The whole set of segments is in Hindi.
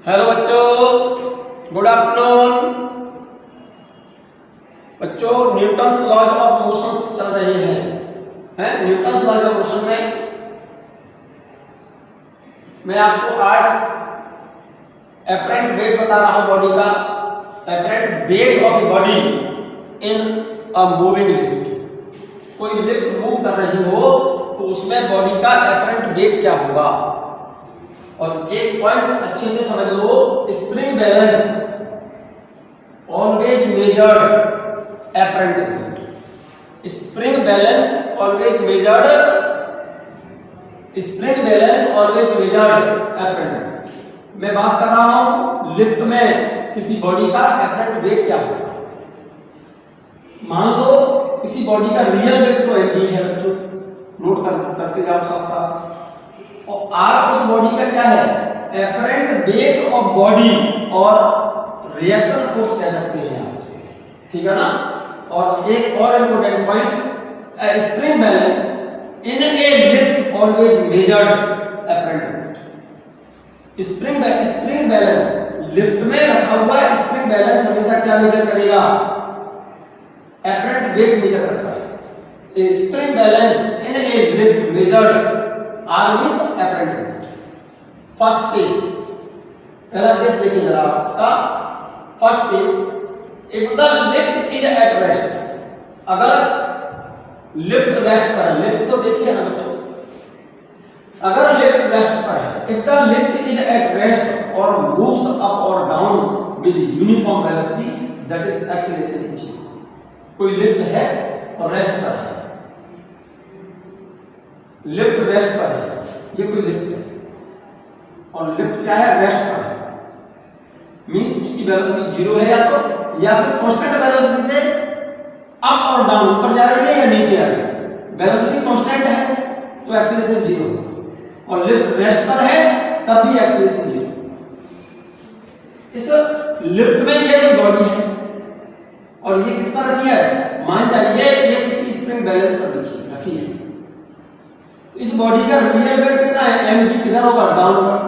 हेलो बच्चों, गुड आफ्टरनून। बच्चों, न्यूटन्स लॉज ऑफ मोशन चल रहे हैं। न्यूटन्स लॉज ऑफ मोशन में मैं आपको आज एपरेंट वेट बता रहा हूं बॉडी का। Apparent weight of a body in a moving lift. कोई लिफ्ट मूव कर रही हो तो उसमें बॉडी का एपरेंट वेट क्या होगा। और एक पॉइंट अच्छे से समझ लो, spring balance always measured apparent weight. Spring balance always measured apparent weight. मैं बात कर रहा हूं लिफ्ट में किसी बॉडी का एपरेंट वेट क्या होगा। मान लो किसी बॉडी का रियल वेट तो mg है बच्चों, नोट करते जाओ साथ साथ। और आर उस बॉडी का क्या है, एपरेंट वेट ऑफ बॉडी और रिएक्शन फोर्स कह सकते हैं आप इसे, ठीक है ना। और एक और इंपॉर्टेंट पॉइंट, स्प्रिंग बैलेंस इन ए lift always measured apparent weight. Spring balance lift में रखा हुआ स्प्रिंग बैलेंस हमेशा क्या मेजर करेगा, एपरेंट वेट मेजर करता है। स्प्रिंग बैलेंस इन ए lift measured R means apparent weight। First case, पहला केस देखिए जरा इसका। First case, if the lift is at rest. अगर लिफ्ट रेस्ट पर है, लिफ्ट तो देखिए ना बच्चों, अगर लिफ्ट रेस्ट पर है, if the lift is at rest और मूव्स अप और down with uniform velocity, that is acceleration g। कोई लिफ्ट है और रेस्ट पर है, लिफ्ट रेस्ट पर है, ये कोई लिफ्ट है और लिफ्ट क्या है, रेस्ट पर है। मींस उसकी वेलोसिटी जीरो है या फिर कांस्टेंट वेलोसिटी से अप और डाउन, ऊपर जा रही है या नीचे आ रही है। वेलोसिटी कांस्टेंट है तो एक्सीलरेशन जीरो, और लिफ्ट रेस्ट पर है तब भी एक्सीलरेशन जीरो। इस लिफ्ट में ये कोई बॉडी है और ये किस पर रखी है, मान जाइए ये किसी स्प्रिंग बैलेंस पर रखी है। इस बॉडी का रियल वेट कितना है, mg, किधर होगा, डाउनवर्ड।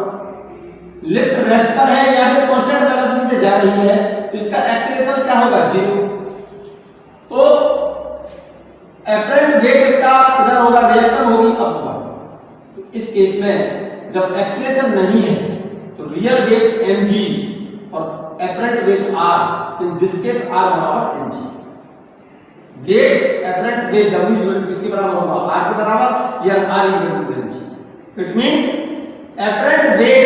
लिफ्ट रेस्ट पर है या फिर कांस्टेंट वेलोसिटी से जा रही है तो इसका एक्सीलरेशन क्या होगा, जीरो। तो एपरेंट वेट इसका किधर होगा, रिएक्शन होगी अपवर्ड। तो इस केस में जब एक्सीलरेशन नहीं है तो रियल वेट mg और apparent weight r, in this case r बराबर mg। Weight apparent weight w equal to किसके बराबर होगा, r के बराबर, या r equal to mg। It means apparent weight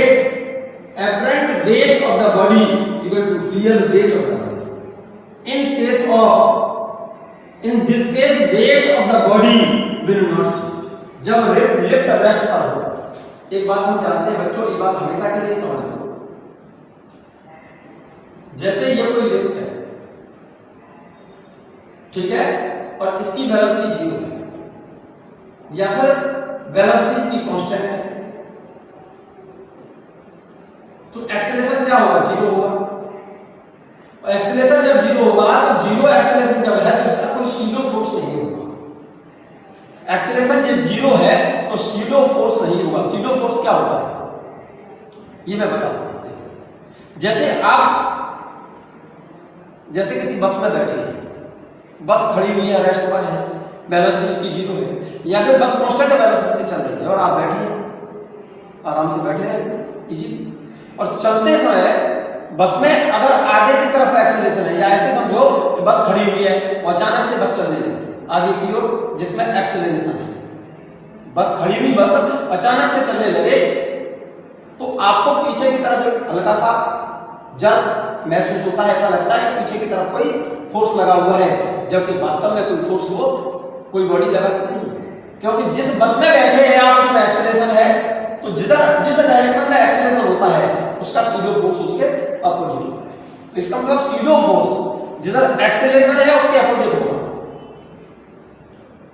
of the body equal to real weight of the body. In this case weight of the body will not change जब लिफ्ट रेस्ट पर हो। एक बात हम जानते हैं बच्चों, ये बात हमेशा के लिए समझ लो। जैसे ये कोई लिफ्ट है, ठीक है, और इसकी वेलोसिटी जीरो है या फिर वेलोसिटी इसकी कांस्टेंट है, तो एक्सेलरेशन क्या होगा, जीरो होगा। और एक्सेलरेशन जब जीरो होगा तो जीरो एक्सेलरेशन जब है तो इसका कोई सीडो फोर्स नहीं होगा। एक्सेलरेशन जब जीरो है तो सीडो फोर्स नहीं होगा। सीडो फोर्स क्या होता है ये मैं बताता हूं। जैसे किसी बस में बैठे हैं, बस खड़ी हुई है, रेस्ट पर है, वेलोसिटी उसकी जीरो है, या फिर बस कांस्टेंट वेलोसिटी से चल रही है और आप बैठे हैं, आराम से बैठे हैं इजी। और चलते समय बस में अगर आगे की तरफ एक्सेलरेशन है, या ऐसे समझो कि बस खड़ी हुई है और अचानक से बस चलने लगी आगे की ओर, जिसमें एक्सेलरेशन है। बस खड़ी हुई बस अचानक से चलने लगे तो आपको पीछे की तरफ एक हल्का सा जर्क महसूस होता है, ऐसा लगता है पीछे की तरफ कोई फोर्स लगा हुआ है, जबकि वास्तव में कोई फोर्स हो, कोई बॉडी लगा नहीं, क्योंकि जिस बस में बैठे हैं आप उसमें एक्सेलरेशन है, तो जिस डायरेक्शन में एक्सेलरेशन होता है उसका सीडो फोर्स उसके अपोजिट होता है। तो इसका मतलब सीडो फोर्स जिधर एक्सेलरेशन है उसके अपोजिट होगा।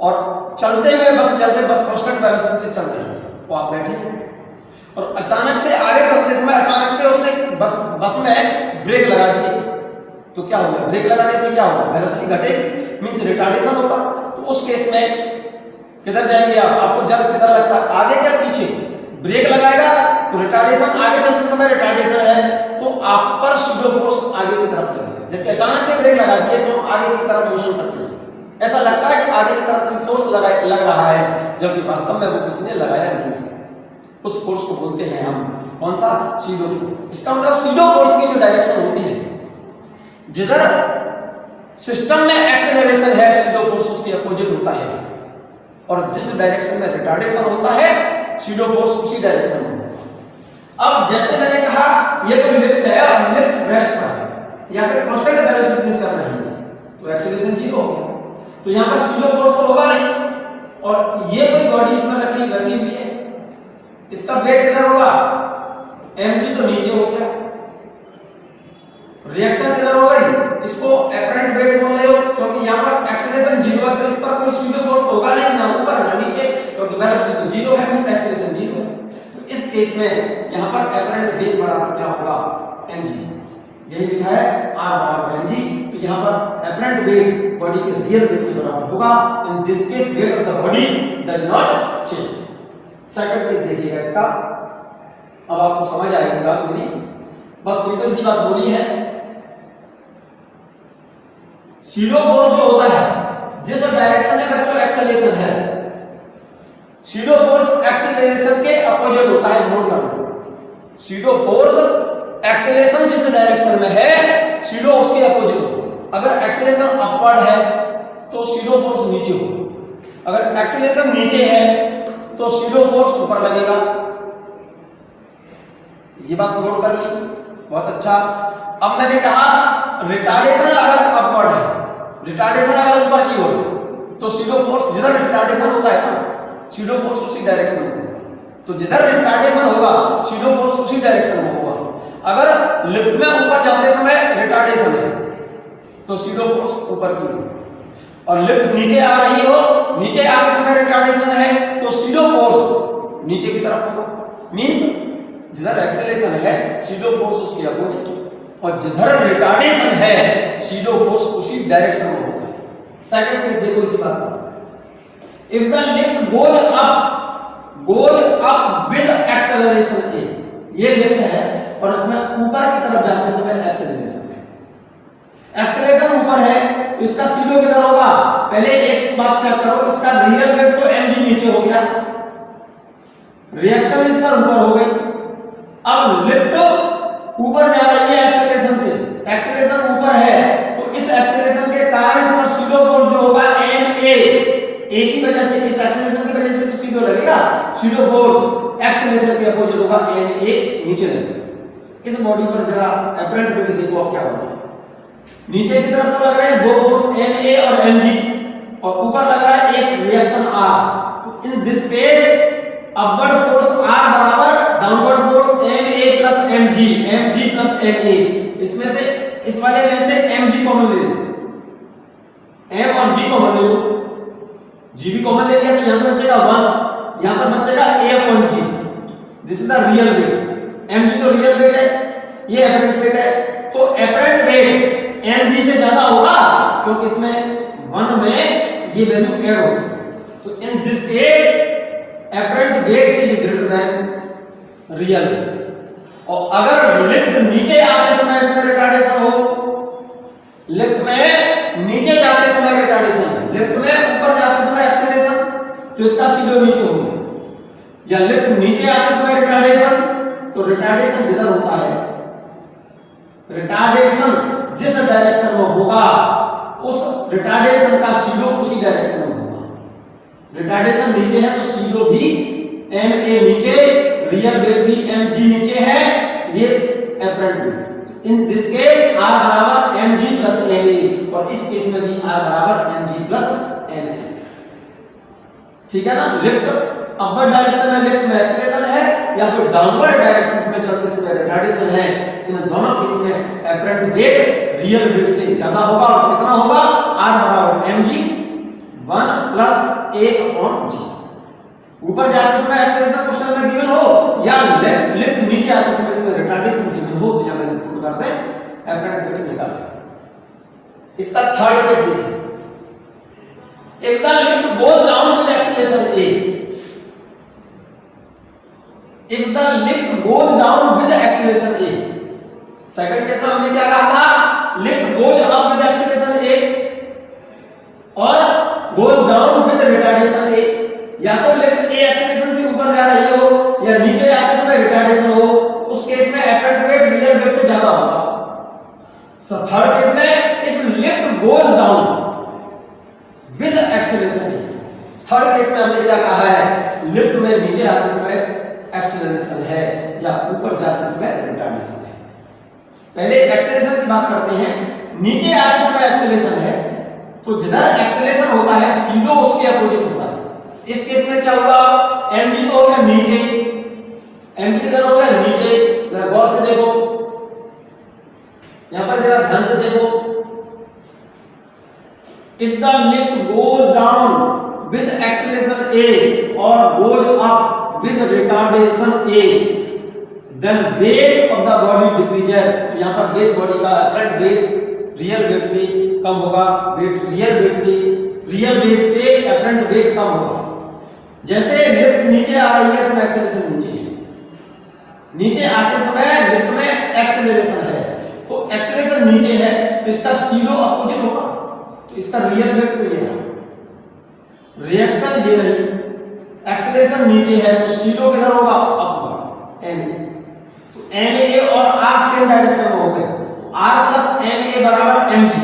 और चलते हुए बस, जैसे बस कांस्टेंट वेलोसिटी से चल रही है, वो आप बैठे हैं और अचानक से आगे चलते समय अचानक से उसने बस में ब्रेक लगा दी, तो क्या होगा, ब्रेक लगाने से क्या होगा, वेलोसिटी घटेगी, मींस रिटार्डेशन होगा। तो उस केस में किधर जाएंगे आप, आपको जर्क किधर लगता है, आगे या पीछे। ब्रेक लगाएगा तो रिटार्डेशन आगे चलते समय रिटार्डेशन है तो आप पर सूडो फोर्स आगे की तरफ लगेगा। जैसे अचानक से ब्रेक लगा दिए तो आगे की तरफ मोशन करते हैं, ऐसा लगता है कि आगे की तरफ कोई फोर्स लग रहा है, जबकि वास्तव में वो किसी ने लगाया नहीं है। उस फोर्स को बोलते हैं हम कौन सा? Pseudo force. इसका मतलब सूडो फोर्स की जो डायरेक्शन होती है, जिधर सिस्टम में एक्सेलरेशन है सूडो फोर्स उसके अपोजिट होता है, और जिस डायरेक्शन में रिटार्डेशन होता है सूडो फोर्स उसी डायरेक्शन में होता है। अब जैसे मैंने कहा ये कोई लिफ्ट है और लिफ्ट रेस्ट पर है या फिर कांस्टेंट वेलोसिटी से चल रही है तो एक्सेलरेशन 0 हो गया, तो यहां पर सूडो फोर्स तो होगा नहीं, और ये कोई बॉडी इसमें रखी हुई है, इसका वेट किधर होगा? mg तो नीचे हो गया, रिएक्शन किधर हो गई? इसको एपरेंट वेट बोल रहे हो क्योंकि यहां पर एक्सेलरेशन 0 है, तो इस पर कोई सूडो फोर्स तो होगा नहीं, ना ऊपर ना नीचे, क्योंकि वेलोसिटी तो 0 है, इस एक्सेलरेशन 0 है। तो इस केस में यहां पर एपरेंट वेट बराबर क्या होगा? mg। यही लिखा है r बराबर mg, तो यहां पर एपरेंट वेट बॉडी के रियल वेट के बराबर होगा। इन this case weight of the body does not change. Second case देखिएगा इसका, अब आपको समझ आएगी बात मेरी, बस सिंपल सी बात बोली है। सूडो फोर्स जो होता है, जिस डायरेक्शन में बच्चों एक्सेलरेशन है, सूडो फोर्स एक्सेलरेशन के अपोजिट होता है, नोट कर लो। सूडो फोर्स एक्सेलरेशन जिस डायरेक्शन में है सूडो उसके अपोजिट होगा। अगर एक्सेलरेशन अपवर्ड है तो सूडो फोर्स नीचे होगा, अगर एक्सेलरेशन नीचे है तो सूडो फोर्स ऊपर लगेगा। ये बात नोट कर ली, बहुत अच्छा। अब मैंने कहा रिटार्डेशन अगर अपवर्ड है, रिटार्डेशन अगर ऊपर की ओर तो सूडो फोर्स जिधर रिटार्डेशन होता है ना सूडो फोर्स उसी डायरेक्शन में होगा, तो जिधर रिटार्डेशन होगा सूडो फोर्स उसी डायरेक्शन में होगा। अगर लिफ्ट में ऊपर जाते समय रिटार्डेशन है तो सूडो फोर्स ऊपर की ओर, और लिफ्ट नीचे आ रही हो, नीचे आने समय रिटार्डेशन है तो सूडो फोर्स नीचे की तरफ होगा। मींस जिधर एक्सेलरेशन है सूडो फोर्स उसके अपोजिट, और जिधर रिटार्डेशन है सूडो फोर्स उसी डायरेक्शन में होता है। सेकंड केस देखो इसी बात का, if the lift goes up with acceleration a, ये लिफ्ट है और इसमें ऊपर की तरफ जाते समय एक्सेलरेशन है, एक्सेलरेशन ऊपर है तो इसका सीडो किधर होगा? पहले एक बात चेक करो, इसका रियल वेट तो mg नीचे हो गया, रिएक्शन इस पर ऊपर हो गई। अब लिफ्ट ऊपर जा रही है एक्सेलरेशन से, एक्सेलरेशन ऊपर है तो इस एक्सेलरेशन के कारण इस पर सीडो फोर्स जो होगा ma, a की वजह से, इस एक्सेलरेशन की वजह से तो सीडो लगेगा, सीडो फोर्स एक्सेलरेशन के अपोजिट होगा ma, नीचे लगेगा। इस बॉडी पर जरा एपरेंट वेट देखो अब क्या होगा। नीचे की तरफ तो लग रहे हैं दो फोर्स ma और mg, और ऊपर लग रहा है एक रिएक्शन r, तो in this case upward force r बराबर downward force ma plus mg, mg plus ma। इसमें से इस वाले में से mg कॉमन ले लो, m और g कॉमन ले लो, g भी कॉमन ले लिया तो यहां पर बचेगा 1, यहां पर बचेगा a upon g। This is the real weight, mg तो रियल वेट है, ये एपरेंट वेट है, तो एपरेंट वेट mg से ज्यादा होगा क्योंकि इसमें 1 में ये वैल्यू ऐड होगी। तो in this case apparent weight is greater than real weight. और अगर लिफ्ट नीचे आते समय इसमें रिटार्डेशन हो, लिफ्ट में नीचे जाते समय रिटार्डेशन, लिफ्ट में ऊपर जाते समय एक्सेलरेशन, तो इसका सीडो नीचे हो गया, या लिफ्ट नीचे आते समय रिटार्डेशन, तो रिटार्डेशन जिधर होता है, रिटार्डेशन जिस डायरेक्शन में होगा उस रिटार्डेशन का सीडो उसी डायरेक्शन में होगा। रिटार्डेशन नीचे है तो सीडो भी ma नीचे, रियल वेट भी mg नीचे है, ये apparent wait. In this case r बराबर mg प्लस ma, और इस केस में भी r बराबर mg प्लस ma। ठीक है ना? लिफ्ट अपवर्ड डायरेक्शन में लिफ्ट में एक्सेलरेशन है, या फिर डाउनवर्ड डायरेक्शन में चलते समय रिटार्डेशन है, इन दोनों केस में एपरेंट वेट रियल वेट से ज्यादा होगा। और कितना होगा? r बराबर mg 1 plus a upon g। ऊपर जाते समय एक्सेलरेशन क्वेश्चन में गिवन हो, या लिफ्ट नीचे आते समय इसमें रिटार्डेशन गिवन हो, तो यहां मैंने पुट कर दे एपरेंट वेट निकाल। इसका थर्ड केस देखिए, if the lift goes down with acceleration a, if the lift goes down with acceleration a. Second case में हमने क्या कहा था, lift goes up with acceleration a और goes down with retardation a. या तो लिफ्ट ए एक्सीलरेशन से ऊपर जा रही हो या नीचे आते समय रिटार्डेशन हो, उस केस में एपरेंट वेट रियल वेट से ज्यादा होगा। थर्ड केस में if lift goes down with acceleration A. Third case में हमने क्या कहा है, लिफ्ट में नीचे आते समय एक्सीलरेशन है या ऊपर जाते समय रिटार्डेशन है। पहले एक्सीलरेशन की बात करते हैं। नीचे आते समय एक्सीलरेशन है तो जिधर एक्सीलरेशन होता है सीधो उसके अपोजिट होता है। इस केस में क्या होगा, mg तो हो गया नीचे, mg किधर हो गया नीचे। जरा गौर से देखो, यहां पर जरा ध्यान से देखो, if the lift goes down with acceleration a और goes up with retardation a, then weight of the body decreases. यहां पर वेट बॉडी का अपरेंट वेट रियल वेट से कम होगा, वेट रियल वेट से अपरेंट वेट कम होगा। जैसे लिफ्ट नीचे आ रही है, समय एक्सेलरेशन नीचे है, नीचे आते समय लिफ्ट में एक्सेलरेशन है, तो एक्सेलरेशन नीचे है तो इसका सीधो अपोजिट होगा, तो इसका रियल वेट तो ये रहा, रिएक्शन ये रही। एक्सेलरेशन नीचे है तो सीधो किधर होगा, अपवर्ड, एम। तो एम और आर सेम डायरेक्शन में हो गए, आर प्लस एम बराबर एम जी।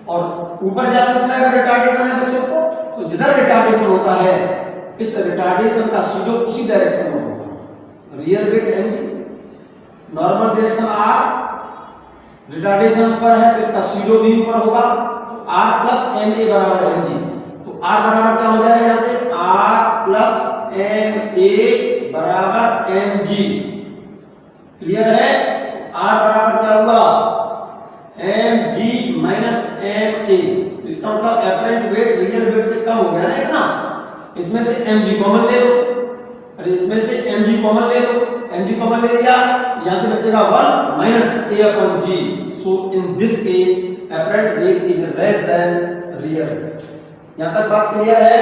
और ऊपर जाते समय अगर रिटार्डेशन है बच्चों तो जिधर रिटार्डेशन होता है इस रिटार्डेशन का सीधो उसी डायरेक्शन में होगा, real weight m g, normal direction r, retardation ऊपर है तो इसका सीधो भी ऊपर होगा, तो आर प्लस एम ए बराबर एम जी। तो आर बराबर क्या हो जाएगा, यहां से आर प्लस एम ए बराबर एम जी। क्लियर है, आर बराबर क्या होगा, m g minus m a. इसका मतलब एपरेंट वेट रियल वेट से कम हो गया ना इतना। इसमें से mg कॉमन ले लो, अरे इसमें से mg कॉमन ले लो, mg कॉमन ले लिया, यहां से बचेगा 1 minus a upon g। So in this case apparent weight is less than real weight. यहां तक बात क्लियर है।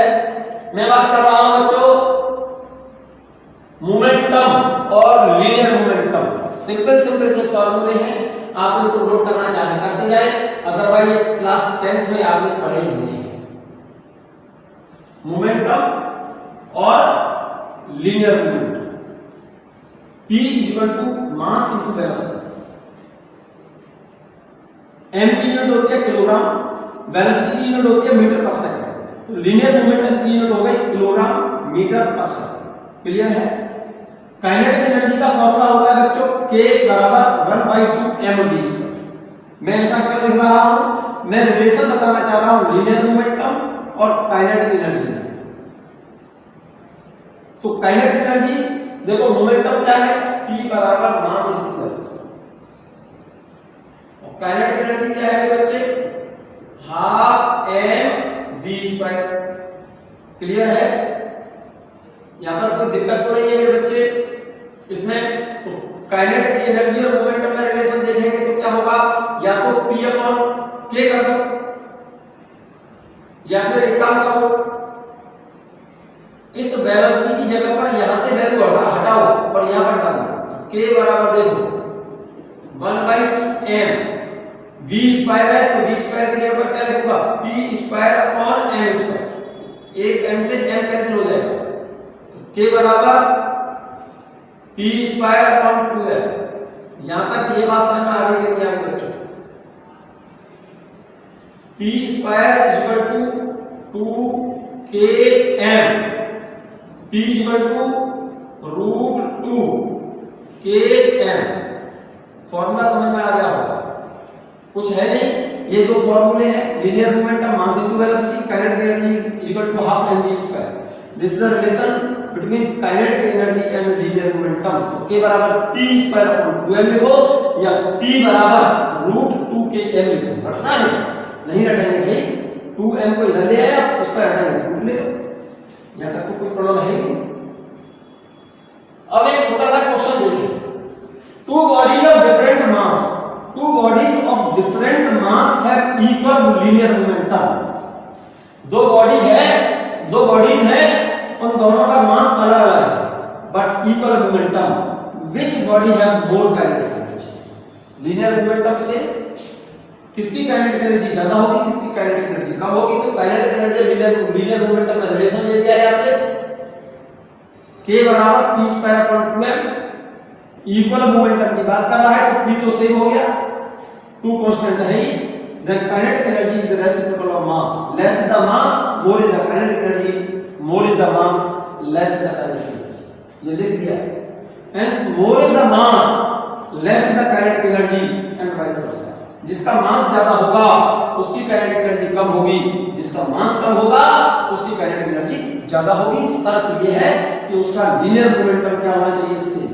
मैं बात कर रहा हूं बच्चों मोमेंटम और लीनियर मोमेंटम। सिंपल से फॉर्मूले हैं, आप इनको नोट करना चाहे करते जाए, अदरवाइज क्लास 10th में आपने पढ़े ही नहीं। मोमेंटम और linear momentum, P equal to mass into velocity. m की यूनिट होती है किलोग्राम, वेलोसिटी की यूनिट होती है मीटर पर सेकंड। तो लीनियर मोमेंटम की यूनिट हो गई kilogram metre per second. Clear है। काइनेटिक एनर्जी का फॉर्मूला होता है बच्चों k बराबर 1/2 mv²। मैं ऐसा क्यों लिख रहा हूं, मैं रिलेशन बताना चाह रहा हूं लीनियर मोमेंटम और काइनेटिक एनर्जी। तो काइनेटिक एनर्जी देखो, मोमेंटम क्या है, P बराबर मास इनटू वेलोसिटी, और काइनेटिक एनर्जी क्या है बच्चे, हाफ mv²। क्लियर है, यहां पर कोई दिक्कत तो नहीं है मेरे बच्चे इसमें। तो काइनेटिक एनर्जी और मोमेंटम में रिलेशन देखेंगे तो क्या होगा, या तो P अपॉन K कर दो, या फिर एक काम करो, इस वेलोसिटी की जगह पर यहां से वैल्यू हटाओ और यहां पर डालो। k बराबर देखो 1/2 m, v² है तो v² की जगह पर क्या लिखूंगा, p² अपॉन m²। एक m से m कैंसिल हो जाएगा, तो k बराबर p² अपॉन 2m। यहां तक ये बात समझ में आ गई कि नहीं आ गई बच्चों, p² = 2km, p = √2km। Formula समझ में आ गया होगा, कुछ है नहीं। ये दो फॉर्मूले हैं, linear momentum mass into velocity, kinetic energy = half mv²। This is the relation between kinetic energy and linear momentum. तो k बराबर p² अपॉन 2m लिखो या p बराबर √2km लिखो। रटना है, नहीं रटेंगे भाई, 2m को इधर ले आया, उस पर हटाएंगे, रूट ले लो, यहां तक तो कोई प्रॉब्लम है नहीं। अब एक छोटा सा क्वेश्चन देखिए, two bodies of different mass, two bodies of different mass have equal linear momentum. दो बॉडीज है, उन दोनों का मास अलग अलग है but equal momentum. Which body have more kinetic energy. Linear momentum से किसकी काइनेटिक एनर्जी ज्यादा होगी, किसकी काइनेटिक एनर्जी कम होगी। तो काइनेटिक एनर्जी लीनियर मोमेंटम में रिलेशन ले दिया है आपने, k बराबर p square upon 2m। Equal momentum की बात कर रहा है तो p तो सेम हो गया, 2 कांस्टेंट है ही। Then kinetic energy is reciprocal of mass, less the mass more is the kinetic energy, more is the mass less the kinetic energy, ये लिख दिया है। Hence more is the mass less the kinetic energy and vice versa. जिसका मास ज्यादा होगा उसकी काइनेटिक एनर्जी कम होगी, जिसका मास कम होगा उसकी काइनेटिक एनर्जी ज्यादा होगी। शर्त यह है कि उसका लीनियर मोमेंटम क्या होना चाहिए, सेम।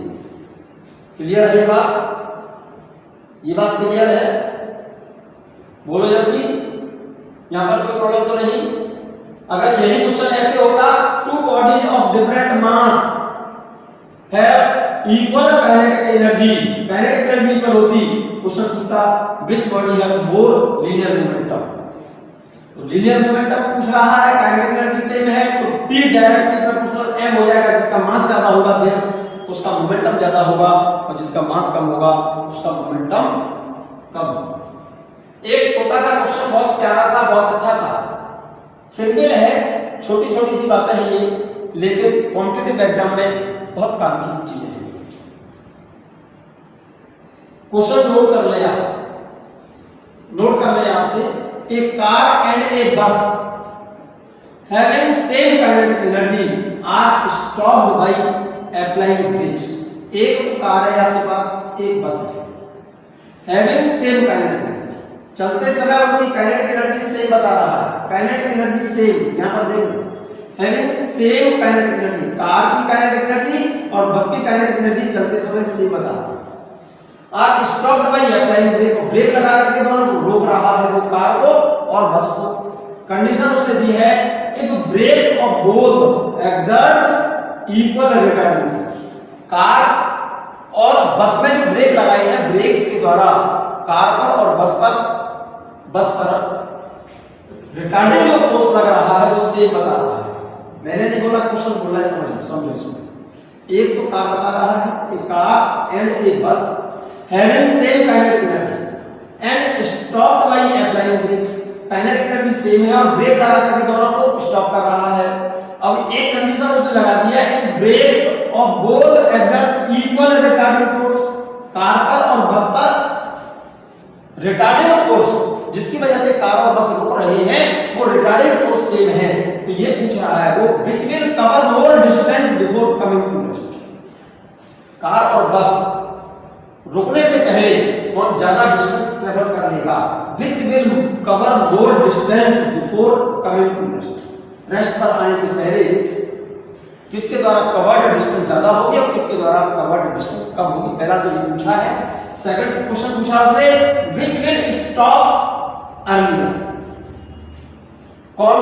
क्लियर है ये बात क्लियर है? बोलो जल्दी, यहां पर कोई प्रॉब्लम तो नहीं? अगर यही क्वेश्चन ऐसे होता, two bodies of different mass have equal kinetic energy, kinetic energy equal होती, क्वेश्चन पूछता which body have more linear momentum. तो लीनियर मोमेंटम पूछ रहा है, काइनेटिक एनर्जी सेम है, तो p डायरेक्ट प्रोपोर्शनल m हो जाएगा। जिसका मास ज्यादा होगा फिर उसका मोमेंटम ज्यादा होगा, और जिसका मास कम होगा उसका मोमेंटम कम होगा। एक छोटा सा क्वेश्चन, बहुत प्यारा सा, बहुत अच्छा सा, सिंपल है, छोटी छोटी सी बातें हैं ये, लेकिन कॉम्पिटिटिव एग्जाम में बहुत काम की चीजें हैं। क्वेश्चन नोट कर ले आप, नोट कर ले आपसे, ए car and a bus having same kinetic energy are stopped by applying brakes. एक तो कार है आपके पास, एक बस है, हैविंग सेम काइनेटिक एनर्जी, चलते समय उनकी काइनेटिक एनर्जी सेम बता रहा है, काइनेटिक एनर्जी सेम। यहां पर देखो, having same kinetic energy, car की काइनेटिक एनर्जी और बस की काइनेटिक एनर्जी चलते समय सेम बता रहा है। Are stopped by applying brake, brake लगा करके दोनों को रोक रहा है, वो कार को और बस को। कंडीशन उसे दी है, if brakes of both exerts equal retarding force. Car और बस में जो ब्रेक लगाए हैं, ब्रेक्स के द्वारा कार पर और बस पर रिटार्डिंग जो फोर्स लग रहा है वो सेम बता रहा है। मैंने नहीं बोला, क्वेश्चन बोला है, समझो इसमें। एक तो कार बता रहा है, ए कार एंड ए बस having same kinetic energy and stopped by applying brakes, kinetic energy same है और ब्रेक लगा करके दोनों को स्टॉप कर रहा है। अब एक कंडीशन उसने लगा दिया है, brakes of both exert equal retarding force, car पर और बस पर रिटार्डिंग फोर्स जिसकी वजह से कार और बस रुक रहे हैं वो रिटार्डिंग फोर्स सेम है। तो ये पूछ रहा है वो which will cover more distance before coming to rest। Car और बस रुकने से पहले कौन ज्यादा डिस्टेंस ट्रेवल कर लेगा, which will cover more distance before coming to rest। Rest पर आने से पहले किसके द्वारा कवर्ड डिस्टेंस ज्यादा होगी और किसके द्वारा कवर्ड डिस्टेंस कम होगी। पहला तो ये पूछा है। सेकंड क्वेश्चन पूछा उसने which will stop earlier, कौन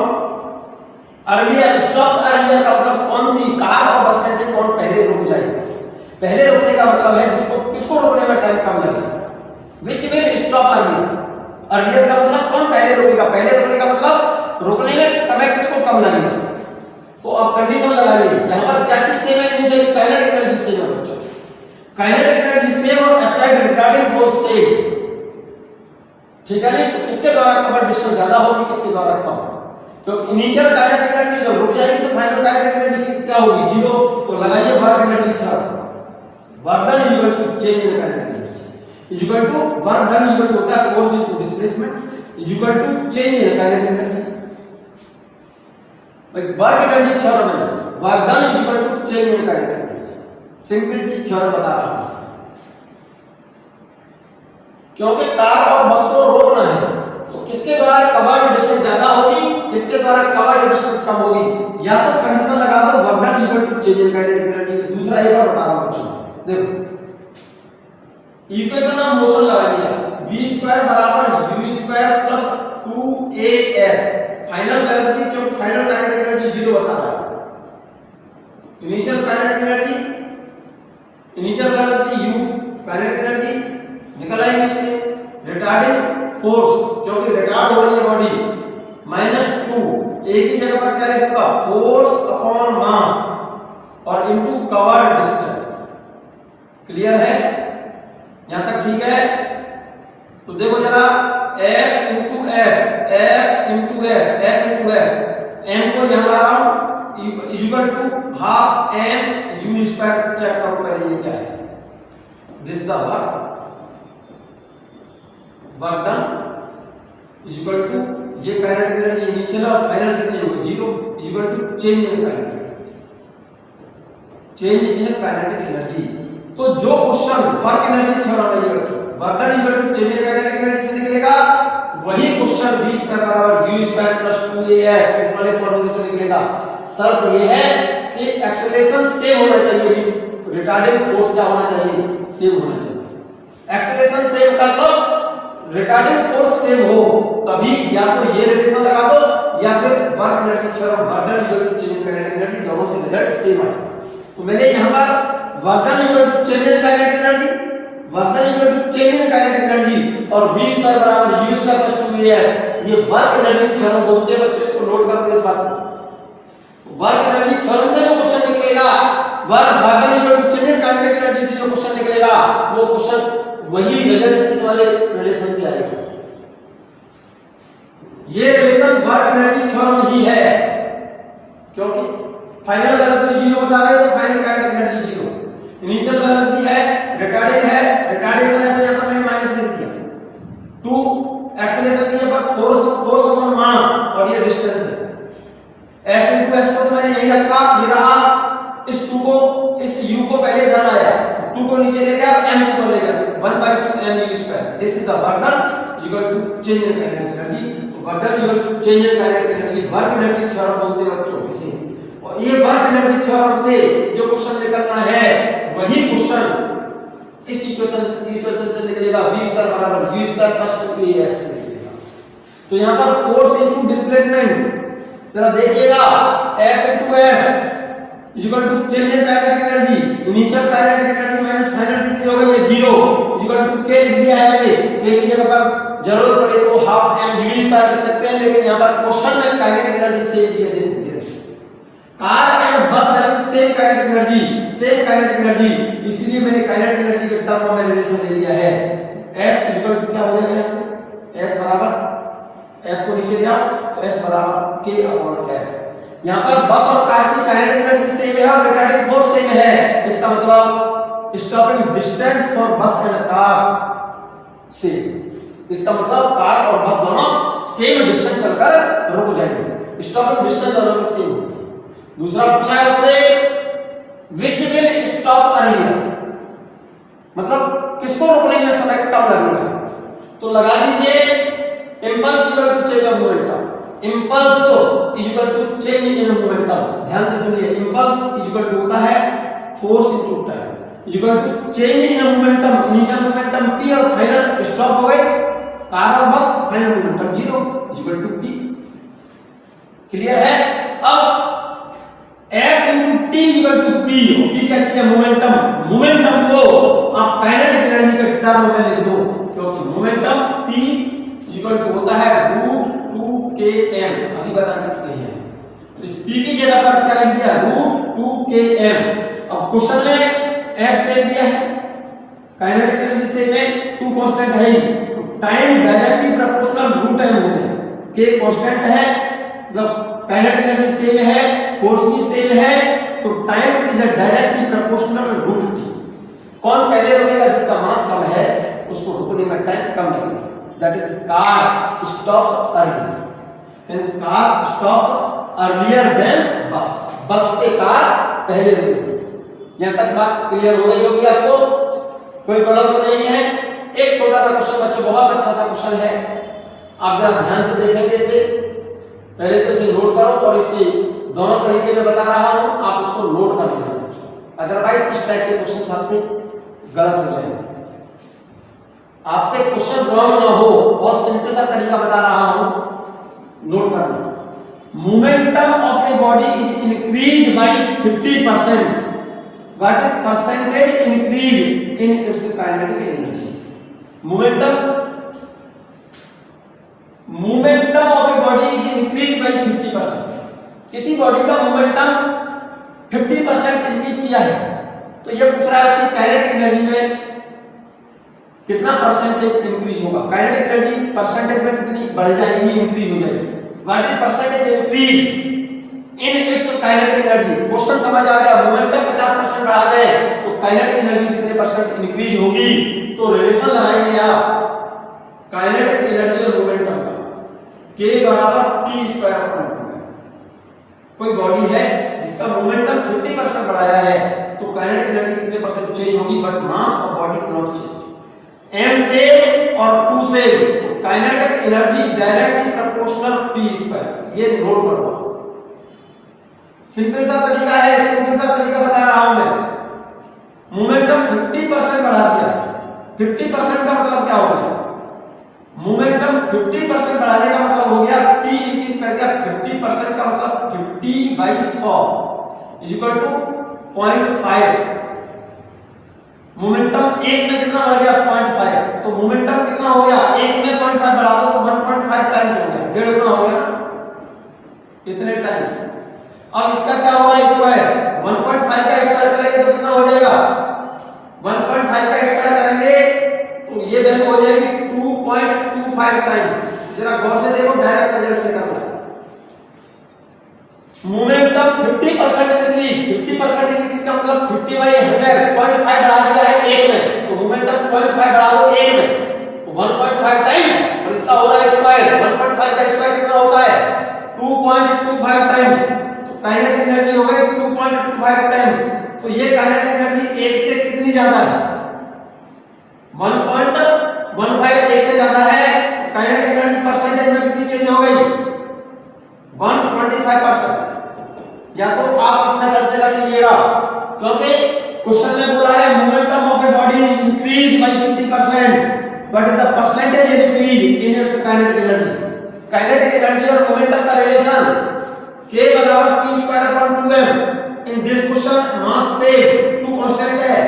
earlier stops earlier का मतलब कौन सी कार और बस में से कौन पहले रुक जाएगा। पहले रुकने का मतलब है जिसको किसको रुकने में टाइम कम लगेगा। which will stop earlier, earlier का मतलब कौन पहले रुकेगा, पहले रुकने का मतलब रुकने में समय किसको कम लगेगा। तो अब कंडीशन लगाइए, यहां पर क्या चीज सेम है, नीचे काइनेटिक एनर्जी सेम है बच्चों, काइनेटिक एनर्जी सेम और अप्लाइड रिटार्डिंग फोर्स सेम, ठीक है नहीं। तो किसके द्वारा कवर डिस्टेंस ज्यादा होगी, किसके द्वारा कम। तो इनिशियल काइनेटिक एनर्जी जब रुक जाएगी तो फाइनल काइनेटिक एनर्जी क्या होगी, जीरो। तो लगाइए work energy theorem, work done is equal to change in kinetic energy is equal to work done is equal to होता है force into displacement is equal to change in kinetic energy. भाई वर्क एनर्जी थ्योरम है, work done is equal to change in kinetic energy, simple सी थ्योरम बता रहा हूं। क्योंकि कार और बस को रोकना है तो किसके द्वारा कवर्ड डिस्टेंस ज्यादा होगी, किसके द्वारा कवर्ड डिस्टेंस कम होगी। या तो कंडीशन लगा दो work done is equal to change in kinetic energy. दूसरा एक और बता रहा हूं बच्चों, देखो इक्वेशन ऑफ मोशन लगाइए, v स्क्वायर बराबर u square plus 2as final velocity, क्योंकि फाइनल काइनेटिक एनर्जी जीरो बता रहा है। Initial kinetic energy, initial velocity u, kinetic energy निकल आई इससे, रिटार्डिंग फोर्स क्योंकि रिटार्ड हो रही है बॉडी -2, एक ही जगह पर क्या लिखूंगा फोर्स अपॉन मास और इनटू कवर्ड डिस्टेंस। क्लियर है? यहां तक ठीक है? तो देखो जरा F into s, F into s, F into s, m को यहां ला रहा हूं equal to half m u square. Check करो पहले ये क्या है। This the work done equal to ये काइनेटिक एनर्जी इनिशियल और फाइनल कितनी होगी? 0 equal to change in kinetic, change in kinetic energy. तो जो क्वेश्चन वर्क एनर्जी थ्योरम है ये बच्चों, work done equal to change in kinetic energy से निकलेगा, वही क्वेश्चन v स्क्वायर बराबर u स्क्वायर प्लस 2as इस वाले फॉर्मूले से निकलेगा। शर्त ये है कि एक्सेलरेशन सेम होना चाहिए, मींस रिटार्डिंग फोर्स क्या होना चाहिए? सेम होना चाहिए। एक्सेलरेशन सेम कर लो, रिटार्डिंग फोर्स सेम हो, तभी या तो ये रिलेशन लगा दो या फिर work energy theorem work done equal to change in kinetic energy, दोनों से रिजल्ट सेम आएगा। तो मैंने यहां पर work done equal to change in kinetic energy, work done equal to change in kinetic energy और v स्क्वायर बराबर u स्क्वायर प्लस 2as, ये वर्क एनर्जी थ्योरम बोलते हैं बच्चों। इसको नोट कर लो इस बात को। वर्क एनर्जी थ्योरम से जो क्वेश्चन निकलेगा, work done equal to change in kinetic energy से जो क्वेश्चन निकलेगा, वो क्वेश्चन वही रिजल्ट इस वाले रिलेशन से आएगा। ये रिलेशन वर्क एनर्जी थ्योरम ही है, क्योंकि फाइनल वेलोसिटी 0 बता रहे हैं तो final kinetic energy 0, initial velocity है, रिटार्डिंग है, रिटार्डेशन है तो यहां पर मैंने माइनस लिख दिया 2, एक्सेलरेशन के ऊपर फोर्स अपॉन मास और ये डिस्टेंस है। F into s को तो मैंने यही रखा, ये रहा, इस 2 को इस u को पहले इधर लाया, 2 को नीचे ले गया, m को ऊपर ले गया, 1/2 m u square. This is the work done equal to change in kinetic energy. तो work done equal to change in kinetic energy work energy theorem बोलते हैं बच्चों इसे। और ये वर्क एनर्जी थ्योरम से जो क्वेश्चन निकलना है, वही क्वेश्चन इस इक्वेशन से निकलेगा, v स्क्वायर बराबर u स्क्वायर प्लस 2as से निकलेगा। तो यहां पर फोर्स इनटू डिस्प्लेसमेंट जरा देखिएगा, F into s equal to change in kinetic energy, initial kinetic energy minus final कितनी हो गई है? 0 इक्वल टू k लिख दिया है मैंने। k की जगह पर जरूरत पड़े तो हाफ m u स्क्वायर लिख सकते हैं, लेकिन यहां पर क्वेश्चन में काइनेटिक एनर्जी सेम दिए थे। कार एंड बस having same kinetic energy, same kinetic energy, इसलिए मैंने काइनेटिक एनर्जी के टर्म में रिलेशन ले लिया है। s इक्वल टू क्या हो जाएगा यहां से? s बराबर f को नीचे लिया तो s बराबर k अपॉन f। यहां पर बस और कार की काइनेटिक एनर्जी सेम है और रिटार्डिंग फोर्स सेम है, इसका मतलब स्टॉपिंग डिस्टेंस फॉर बस एंड कार सेम। इसका मतलब कार और बस दोनों सेम डिस्टेंस चलकर रुक जाएंगे, स्टॉपिंग डिस्टेंस दोनों की सेम होगी। दूसरा पूछा है उससे व्हिच विल स्टॉप अर्लियर, मतलब किसको रुकने में समय कम लगेगा? तो लगा दीजिए impulse equal to change of momentum, impulse equal to change in momentum. ध्यान से सुनिए, इंपल्स इक्वल टू होता है force into time equal to change in momentum. Initial momentum p और फाइनल स्टॉप हो गए कार और bus, final momentum 0 equal to p। Clear है? अब F into t equal to p, p क्या चीज है? मोमेंटम। मोमेंटम को आप काइनेटिक एनर्जी के टर्म में लिख दो, क्योंकि मोमेंटम p इक्वल टू होता है √2km, अभी बता चुके हैं। तो इस p की जगह पर क्या लिख दिया? √2km। अब क्वेश्चन में F सेम दिया है, काइनेटिक एनर्जी सेम है, 2 कांस्टेंट है ही, तो टाइम डायरेक्टली प्रोपोर्शनल √m हो गया, k कांस्टेंट है, मतलब काइनेटिक एनर्जी सेम है, फोर्स भी सेम है, तो time is directly proportional √t। कौन पहले रुकेगा? जिसका मास कम है उसको रुकने में टाइम कम लगेगा। That is car stops early, means car stops earlier than bus, bus से कार पहले रुकेगी। यहां तक बात क्लियर हो गई होगी आपको, कोई प्रॉब्लम तो नहीं है? एक छोटा सा क्वेश्चन बच्चों, बहुत अच्छा सा क्वेश्चन है, आप जरा ध्यान से देखेंगे इसे। पहले तो इसे नोट करो और इसके दोनों तरीके में बता रहा हूं, आप उसको नोट कर लेना, अदरवाइज इस टाइप के क्वेश्चन आपसे गलत हो जाएंगे। आपसे क्वेश्चन रॉन्ग ना हो, बहुत सिंपल सा तरीका बता रहा हूं, नोट करना। Momentum of a body is increased by 50%, what is percentage increase in its kinetic energy? Momentum of a body is increased by 50%। किसी बॉडी का मोमेंटम 50% इंक्रीज किया है तो ये पूछ रहा है उसकी काइनेटिक एनर्जी में कितना परसेंटेज इंक्रीज होगा, काइनेटिक एनर्जी परसेंटेज में कितनी बढ़ जाएगी, इंक्रीज हो जाएगी। What is percentage increase in its kinetic energy. Question समझ आ गया, मोमेंटम 50% बढ़ा दें तो काइनेटिक एनर्जी कितने परसेंट इंक्रीज होगी। तो रिलेशन लगाएंगे आप काइनेटिक एनर्जी और मोमेंटम का, K बराबर P स्क्वायर अपॉन 2। कोई बॉडी है जिसका मोमेंटम 50% बढ़ाया है तो काइनेटिक एनर्जी कितने परसेंट चेंज होगी, but mass of body not change. m से और 2 से तो kinetic energy directly proportional P square. ये नोट करो, सिंपल सा तरीका है, सिंपल सा तरीका बता रहा हूं मैं। मोमेंटम 50% बढ़ा दिया, 50% का मतलब क्या हो गया, मोमेंटम 50% बढ़ाने का मतलब हो गया P इंक्रीज कर दिया 50% का मतलब 50/100 इज इक्वल टू 0.5। मोमेंटम एक में कितना बढ़ गया 0.5, तो मोमेंटम कितना हो गया, एक में 0.5 बढ़ा दो तो 1.5 टाइम्स हो गया, 1.5 गुना हो गया कितने टाइम्स। अब इसका क्या होगा स्क्वायर, 1.5 का स्क्वायर करेंगे तो कितना हो जाएगा, 1.5 का स्क्वायर करेंगे तो ये वैल्यू हो जाएगी 2.25 टाइम्स। जरा गौर से देखो, डायरेक्ट रिजल्ट निकल रहा है। मोमेंटम 50% इंक्रीज, 50% इंक्रीज का मतलब 50/100, 0.5 बढ़ा दिया है एक में तो मोमेंटम 0.5 बढ़ा दो एक में तो 1.5 टाइम्स, और इसका हो रहा है स्क्वायर, 1.5 का स्क्वायर कितना होता है 2.25 टाइम्स, तो काइनेटिक एनर्जी हो गई 2.25 टाइम्स। तो ये काइनेटिक एनर्जी एक से कितनी ज्यादा है, 1.15 एक से ज्यादा है, तो काइनेटिक एनर्जी परसेंटेज में कितनी चेंज हो गई 125%। या तो आप इस मेथड से कर लीजिएगा, क्योंकि क्वेश्चन में बोला है momentum of a body is increased by 50% but the percentage increase in its kinetic energy. Kinetic energy और मोमेंटम का रिलेशन K बराबर P square upon 2m। In this question mass से 2 कांस्टेंट है,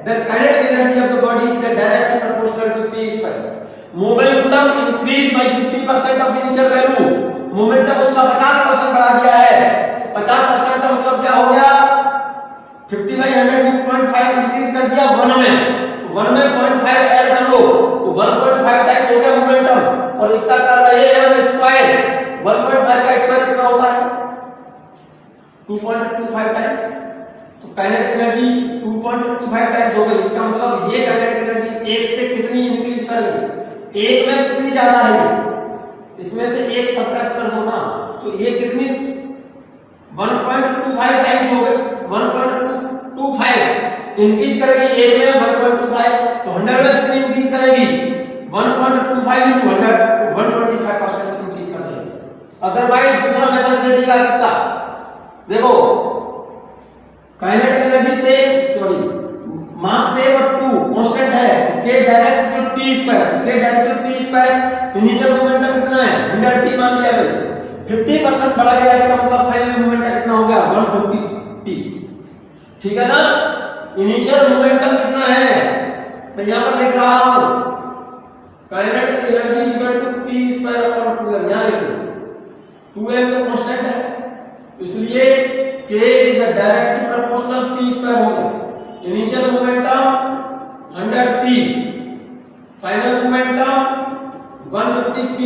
then kinetic energy of the body is directly proportional to P square. Momentum increased by 50% of initial value, momentum उसका 50% बढ़ा दिया है, 50% का मतलब क्या हो गया 50/100 0.5 इंक्रीज कर दिया 1 में, तो 1 में 0.5 ऐड कर लो तो 1.5 टाइम्स हो गया मोमेंटम, और इसका कर रहे हैं स्क्वायर, 1.5 का स्क्वायर कितना होता है 2.25 टाइम्स, तो काइनेटिक एनर्जी 2.25 टाइम्स हो गई। इसका मतलब ये काइनेटिक एनर्जी एक से कितनी इंक्रीज कर गई, एक में कितनी ज्यादा है, इसमें से एक सब्ट्रैक्ट कर दो ना, तो ये कितनी 1.25 टाइम्स हो गए, 1.25 इंक्रीज करेगी एक में 1.25, तो 100 में कितनी इंक्रीज करेगी 1.25 into 100 तो 125% इंक्रीज कर देगी। अदरवाइज दूसरा मेथड देखिएगा किसका, देखो काइनेटिक एनर्जी से मास से और 2 कांस्टेंट है, K direct equal P square, K direct P square, initial momentum कितना है 100p मान लिया भाई, 50% बढ़ा गया, इसका मतलब फाइनल मोमेंटम कितना हो गया 150p। ठीक है ना, इनिशियल मोमेंटम कितना है मैं यहां पर लिख रहा हूं, kinetic energy equal to P square upon 2m। यहां लिखो 2m तो कांस्टेंट है, इसलिए K is directly proportional P square हो गया। Initial momentum 100p, final momentum 150p।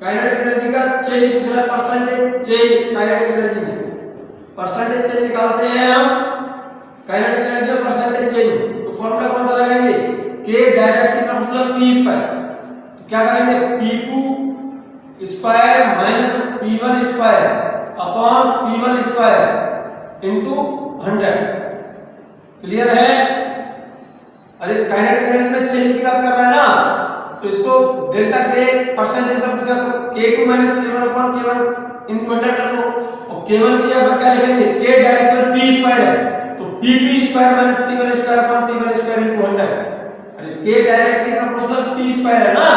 Kinetic energy का चेंज पूछ रहा है, परसेंटेज चेंज काइनेटिक एनर्जी में, परसेंटेज चेंज निकालते हैं हम काइनेटिक एनर्जी में परसेंटेज चेंज, तो फॉर्मूला कौन सा लगाएंगे K directly proportional P square, तो क्या करेंगे P2 square minus P1 square upon P1 square into 100। Clear है, अरे काइनेटिक एनर्जी में चेंज की बात कर रहे हैं ना, तो इसको डेल्टा K परसेंटेज में पूछा तो K2 minus K1 upon K1 into 100 कर लो, और K1 की जगह पर क्या लिखेंगे K डायरेक्ट P स्क्वायर है तो P2 square minus P1 square upon P1 square into 100। अरे K directly proportional P square है ना।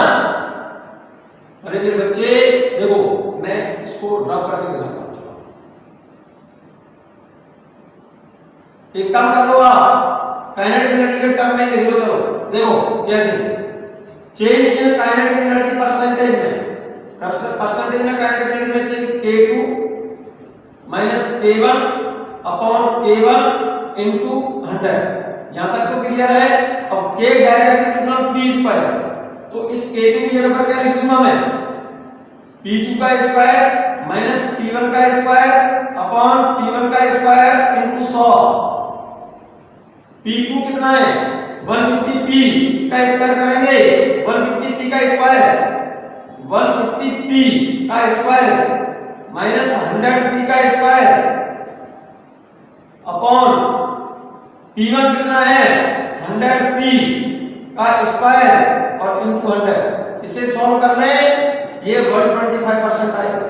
अरे मेरे बच्चे देखो, मैं इसको ड्रॉप करके दिखाता हूं, एक काम कर लो आप काइनेटिक एनर्जी के टर्म में लिख लो, चलो देखो कैसे, change in kinetic energy percentage में, परसेंटेज में काइनेटिक एनर्जी में change K2 minus K1 upon K1 into 100। यहां तक तो क्लियर है। अब k डायरेक्टली कितना p स्क्वायर, तो इस k2 की जगह पर क्या लिख दूंगा मैं, p2 का स्क्वायर माइनस p1 का स्क्वायर अपॉन p1 का स्क्वायर इंटू 100। p2 कितना है 150p, इसका स्क्वायर करेंगे 150p का स्क्वायर, 150p का स्क्वायर माइनस 100p का स्क्वायर अपॉन p1 कितना है 100p का स्क्वायर और इंटू 100। इसे सॉल्व कर लें, ये 125% आएगा।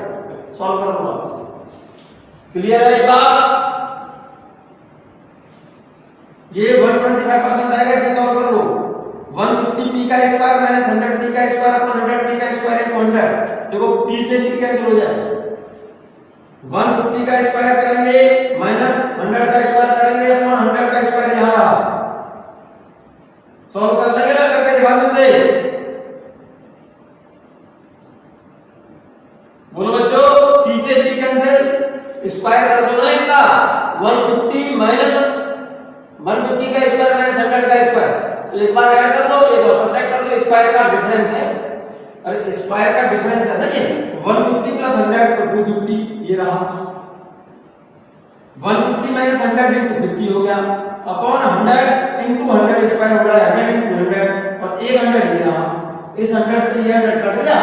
सॉल्व कर लो आप। क्लियर है ये बात? ये 125% आएगा, इसे सॉल्व कर लो। 150p का स्क्वायर माइनस 100p का स्क्वायर अपॉन 100p का स्क्वायर इनटू 100। देखो p से p कैंसिल हो जाएगा। 150 का स्क्वायर करेंगे माइनस 100 का स्क्वायर करेंगे अपॉन 100 का स्क्वायर यहां रहा। सॉल्व कर लेंगे ना, करके दिखा दूं इसे। बोलो बच्चों, p से p कैंसिल, स्क्वायर कर दो ना इसका। 150 माइनस 150 का स्क्वायर माइनस 100 का स्क्वायर, तो एक बार ऐड कर दो, एक बार सब्ट्रैक्ट कर दो। स्क्वायर का डिफरेंस है, अरे स्क्वायर का डिफरेंस है ना ये। 150 प्लस 100 तो 250 ये रहा। 150 माइनस 100 इंटू 50 हो गया अपॉन 100 इंटू 100 स्क्वायर हो रहा है 100 इंटू 100 और 100 ये रहा। इस 100 से ये 100 कट गया,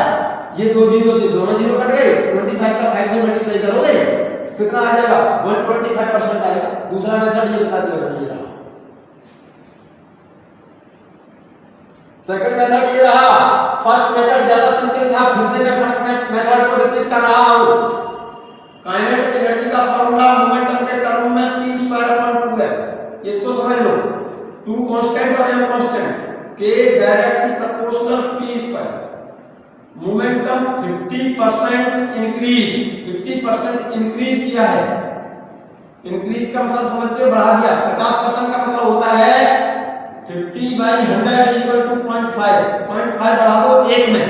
ये दो जीरो से दोनों जीरो कट गए। 25 का 5 से मल्टीप्लाई करोगे कितना आ जाएगा 125% आएगा। दूसरा मेथड ये बता दिया ये रहा। सेकंड मेथड ये रहा। फर्स्ट मेथड ज्यादा सिंपल था, फिर से मैं फर्स्ट मेथड को रिपीट कर रहा हूं। काइनेटिक एनर्जी का फार्मूला मोमेंटम के टर्म में p स्क्वायर अपॉन 2 है। इसको समझ लो, 2 कांस्टेंट और m constant, k directly proportional p square. Momentum 50% increase, 50% increase किया है। इंक्रीज का मतलब समझते हो, बढ़ा दिया। 50% का मतलब होता है 50/100 इक्वल टू 0.5, 0.5 बढ़ा दो 1 में,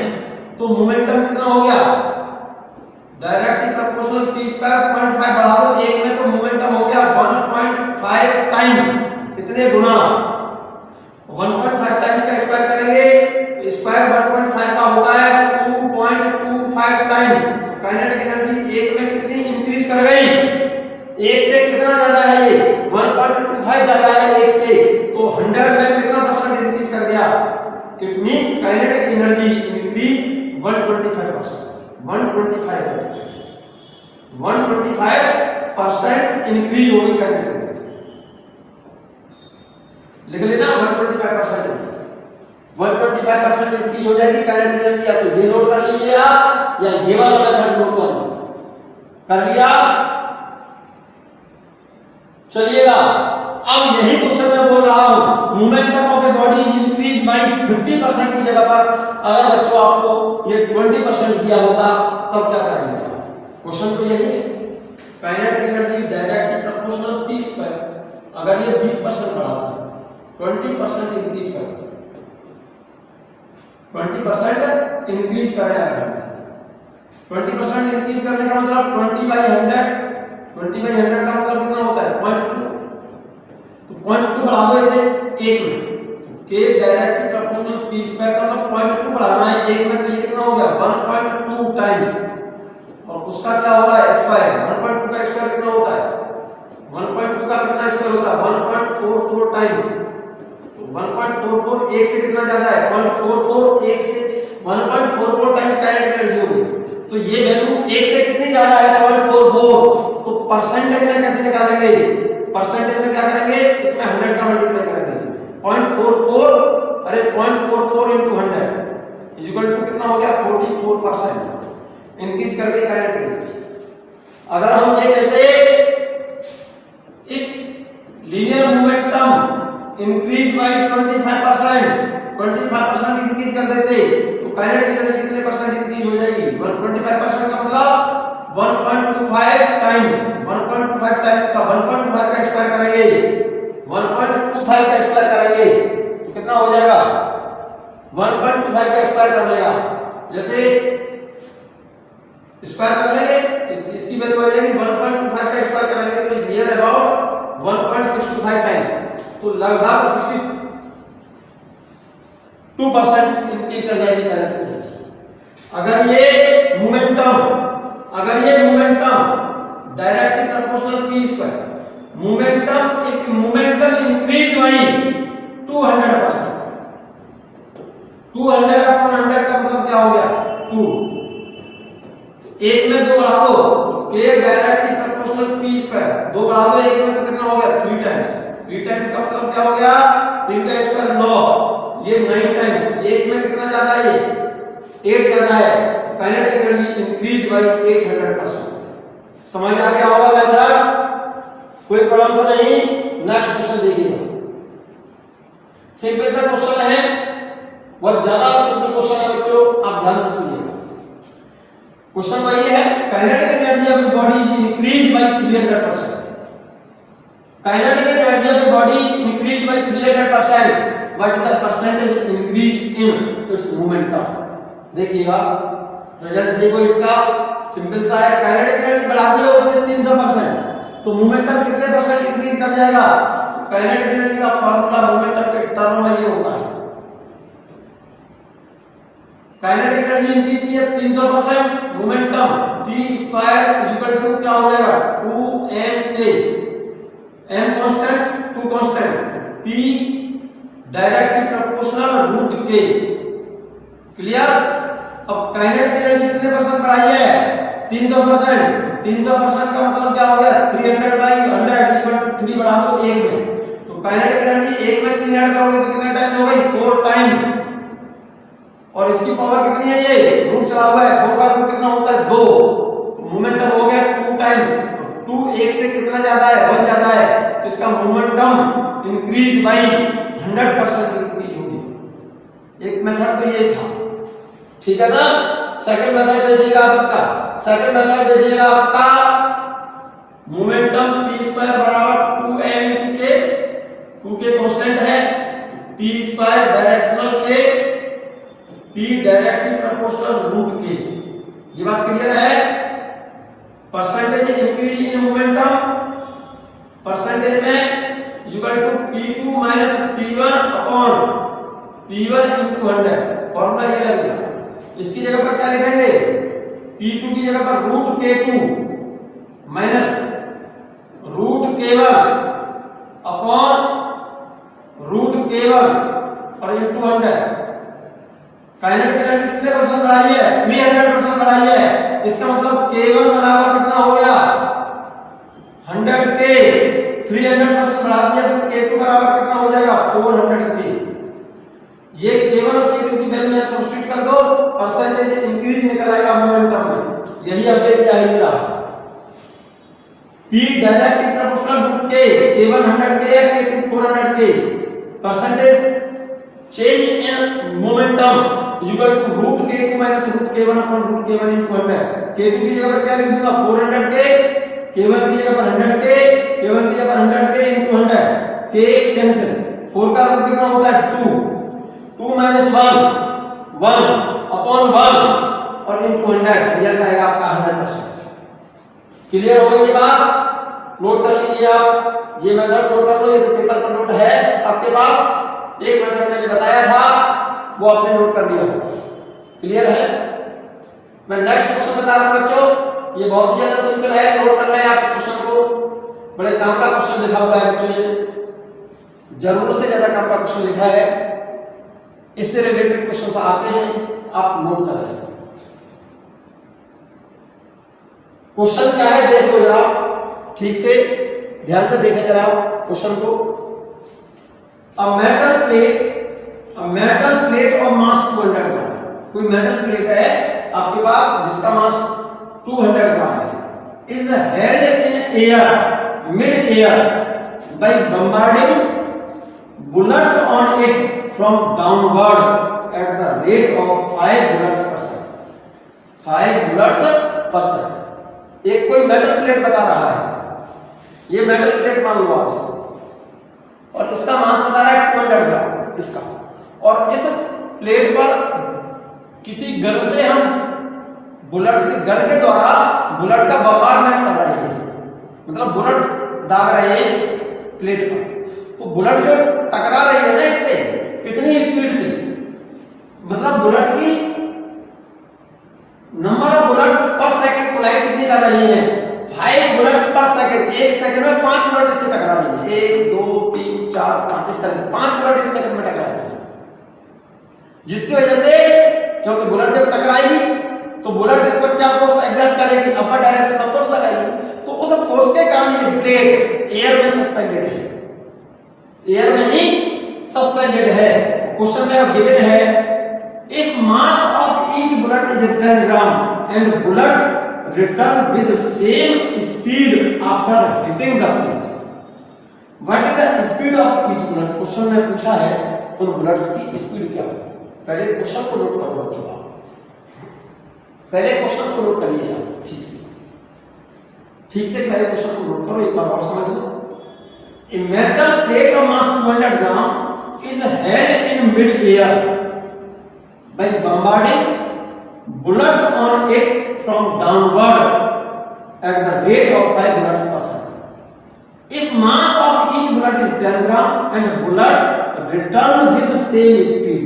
तो मोमेंटम कितना हो गया डायरेक्टली प्रोपोर्शनल p स्क्वायर 0.5 बढ़ा दो 1 में, तो मोमेंटम हो गया 1.5 टाइम्स। इतने गुना 1.5 टाइम्स का स्क्वायर करेंगे, स्क्वायर 1.5 का होता है 2.25 टाइम्स। काइनेटिक एनर्जी 1 में कितनी इंक्रीज कर गई, 1 से कितना ज्यादा है ये 1.25 ज्यादा है 1 से, तो 100 में कितना परसेंट इंक्रीज कर गया। It means kinetic energy increase 125%। 125% increase होगी काइनेटिक एनर्जी। लिख लेना 125%। 125% इंक्रीज हो जाएगी काइनेटिक एनर्जी। या तो ये नोट कर लीजिए आप, या ये वाला मेथड नोट कर लो। कर लिया? चलिएगा, अब यही क्वेश्चन मैं बोल रहा हूं। Momentum of a body is increased by 50% की जगह पर अगर बच्चों आपको ये 20% दिया होता तब क्या करेंगे? क्वेश्चन तो यही है। Kinetic energy directly proportional p square, अगर ये 20% बढ़ाता 20% इंक्रीज करता, 20% इंक्रीज करें अगर 20% इंक्रीज करने का मतलब 20/100, 20/100 का मतलब कितना होता है 0.2, तो 0.2 बढ़ा दो इसे 1 में, तो k directly proportional p square का मतलब 0.2 बढ़ाना है 1 में, तो ये कितना हो गया 1.2 टाइम्स। और उसका क्या हो रहा है स्क्वायर, 1.2 का स्क्वायर कितना होता है 1.2 का कितना स्क्वायर होता है 1.44 टाइम्स। तो 1.44 1 से कितना ज्यादा है 0.44, 1 से 1.44 टाइम्स काइनेटिक एनर्जी होगी। तो ये वैल्यू 1 से कितनी ज्यादा है 0.44, तो परसेंटेज में कैसे निकालेंगे? परसेंटेज में क्या करेंगे, इसमें 100 का मल्टीप्लाई करेंगे इसमें 0.44, अरे 0.44 into 100 इज इक्वल टू कितना हो गया 44% इंक्रीज कर गई काइनेटिक एनर्जी। अगर हम ये कहते if linear momentum increase by 25% increase कर देते तो काइनेटिक एनर्जी कितने परसेंट इंक्रीज हो जाएगी 125% का मतलब 1.25 टाइम्स। 1.25 टाइम्स का 1.25 का स्क्वायर करेंगे, 1.25 का स्क्वायर करेंगे तो कितना हो जाएगा 1.25 का स्क्वायर कर लेगा। जैसे स्क्वायर कर लेंगे इसकी वैल्यू आ जाएगी 1.25 का स्क्वायर करेंगे तो नियर अबाउट 1.65 टाइम्स, तो लगभग 62% इंक्रीज कर जाएगी काइनेटिक एनर्जी। अगर ये momentum directly proportional p square momentum, if momentum increased bye 200%, 200 upon 100 का मतलब क्या हो गया 2, एक में 2 बढ़ा दो तो k directly proportional p square, 2 बढ़ा दो एक में तो कितना हो गया 3 टाइम्स, 3 टाइम्स का मतलब क्या हो गया 3 का स्क्वायर 9, ये 9 टाइम्स, एक में कितना ज्यादा है 8 ज्यादा है, काइनेटिक एनर्जी इंक्रीज्ड बाय 800%। समझ आ गया होगा मेथड, कोई प्रॉब्लम तो नहीं। नेक्स्ट क्वेश्चन देखिए, सिंपल सा क्वेश्चन है, बहुत ज्यादा सिंपल क्वेश्चन है बच्चों, आप ध्यान से सुनिएगा। क्वेश्चन वही है, kinetic energy of the body is increased bye 300%, kinetic energy of the body is increased bye 300%, what is the percentage increase in it's momentum. देखिएगा रिजल्ट देखो इसका, सिंपल सा है, काइनेटिक एनर्जी बढ़ा दिया उसने 300%, तो मोमेंटम कितने परसेंट इंक्रीज कर जाएगा। काइनेटिक एनर्जी का फार्मूला मोमेंटम के टर्म में ये होता है, काइनेटिक एनर्जी इंक्रीज किया 300%, momentum p square equal to क्या हो जाएगा 2mk, m constant 2 constant, p directly proportional root k। Clear. अब काइनेटिक एनर्जी कितने परसेंट बढ़ाई है 300%, 300% का मतलब क्या हो गया 300 बाई 100 इक्वल टू 3 बढ़ा दो एक में, तो काइनेटिक एनर्जी एक में 3 ऐड करोगे तो कितने टाइम्स हो गई 4 टाइम्स, और इसकी पावर कितनी है ये रूट चला हुआ है, 4 का रूट कितना होता है 2, तो मोमेंटम हो गया 2 टाइम्स, तो 2 एक से कितना ज्यादा है 1 ज्यादा है, तो इसका मोमेंटम इंक्रीज्ड बाय 100% इंक्रीज होगी। एक मेथड तो ये था, ठीक है ना। सेकंड मेथड देखिएगा आप इसका, सेकंड मेथड देखिएगा आप इसका, मोमेंटम p स्क्वायर बराबर 2m * k, 2k कांस्टेंट है, p square directional k, p directly proportional root k। ये बात क्लियर है। Percentage increase in momentum, percentage में equal to p2 minus p1 upon p1 into 100, formula ये लगेगा। इसकी जगह पर क्या लिखेंगे p2 की जगह पर root k2 minus root k1 upon root k1 और into 100। काइनेटिक एनर्जी कितने परसेंट बढ़ाई है 300% बढ़ाई है, इसका मतलब k1 बराबर कितना हो गया 100k, 300% बढ़ा दिया तो k2 बराबर कितना हो जाएगा 400k। ये k1 और k2 की वैल्यू यहां सब्स्टिट्यूट कर दो, परसेंटेज इंक्रीज निकल आएगा मोमेंटम में, यही अपने क्या है रहा p directly proportional root k, k1 100k है, k2 400k, percentage change in momentum equal to root k2 minus root k1 upon root k1 into 100। k2 की जगह पर क्या लिख दूंगा 400k, k1 की जगह पर 100k, k1 की जगह पर 100k into 100, k कैंसिल, 4 का रूट कितना होता है 2, 2 माइनस 1 1 अपॉन 1 और into 100, रिजल्ट आएगा आपका 100%। क्लियर हो गई ये बात, नोट कर लीजिए आप, ये मेथड नोट कर लो, ये तो पेपर पर नोट है आपके पास। एक मेथड मैंने बताया था वो आपने नोट कर लिया, क्लियर है। मैं नेक्स्ट क्वेश्चन बता रहा हूं बच्चों, ये बहुत ही ज्यादा सिंपल है, नोट करना है आप इस क्वेश्चन को, बड़े काम का क्वेश्चन लिखा हुआ है बच्चों, ये जरूरत से ज्यादा काम का क्वेश्चन लिखा है, इससे रिलेटेड क्वेश्चंस आते हैं, आप नोट कर लीजिए। क्वेश्चन क्या है देखो जरा, ठीक से ध्यान से देखें जरा क्वेश्चन को। A metal plate of mass 200 ग्राम, कोई मेटल प्लेट है आपके पास जिसका मास 200 ग्राम है, is held in air mid air by bombarding bullets on it from downward at the rate of 5 bullets per second, 5 bullets per second। एक कोई मेटल प्लेट बता रहा है, ये मेटल प्लेट मान लो आप इसको, और इसका मास बता रहा है 200 ग्राम इसका, और इस प्लेट पर किसी गन से हम बुलेट से गन के द्वारा बुलेट का बमबार्डमेंट कर रहे हैं, मतलब बुलेट दाग रहे हैं इस प्लेट पर। तो बुलेट जो टकरा रही है ना इससे, कितनी स्पीड से, मतलब बुलेट की number of bullets per second collide कितनी कर रही है, 5 बुलेट्स पर सेकंड। एक सेकंड में 5 बुलेट इससे टकरा रही है, 1 2 3 4 5, इस तरह से 5 बुलेट एक सेकंड में टकराती है। जिसकी वजह से, क्योंकि बुलेट जब टकराएगी तो बुलेट इस पर क्या फोर्स एक्सर्ट करेगी, अपर डायरेक्शन में फोर्स लगाएगी। तो उस फोर्स के कारण ये प्लेट एयर में सस्पेंडेड है, एयर में ही सस्पेंडेड है। क्वेश्चन में गिवन है, if mass of each bullet is 10 gram and bullets return with same speed after hitting the plate, what is the speed of each bullet. Question में पूछा है उन बुलेट्स की स्पीड क्या है। पहले क्वेश्चन को नोट करो बच्चों, आप पहले क्वेश्चन को नोट करिए आप ठीक से, ठीक से पहले क्वेश्चन को नोट करो, एक बार और समझ लो। A metal plate of mass 200 gram is held in mid-air by bombarding bullets on it from downward at the rate of 5 bullets per second. If mass of each bullet is 10 gram and bullets return with the same speed,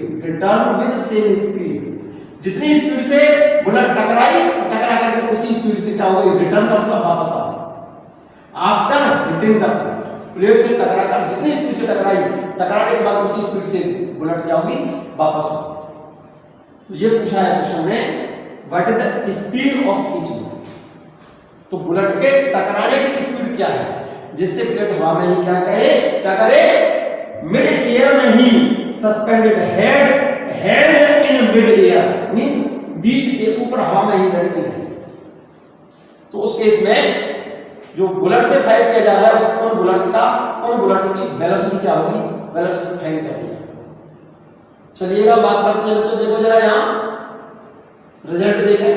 जितनी स्पीड से बुलेट टकराई, टकरा करके उसी स्पीड से क्या होगा, रिटर्न का मतलब वापस आ गया। आफ्टर हिटिंग द प्लेट से टकरा कर जितनी स्पीड से टकराई, टकराने के बाद उसी स्पीड से बुलेट क्या होगी, वापस होगी। तो ये पूछा है क्वेश्चन में, what is the speed of each bullet. तो बुलेट के टकराने की स्पीड क्या है, जिससे प्लेट हवा में ही क्या करे, मिड एयर में ही suspended, head in mid air means बीच के ऊपर हवा में ही लटकी है। तो उस केस में जो बुलेट से फायर किया जा रहा है, उन बुलेट्स की वेलोसिटी क्या होगी, वेलोसिटी फाइंड करनी है। चलिएगा बात करते हैं बच्चों, देखो जरा यहां रिजल्ट देखें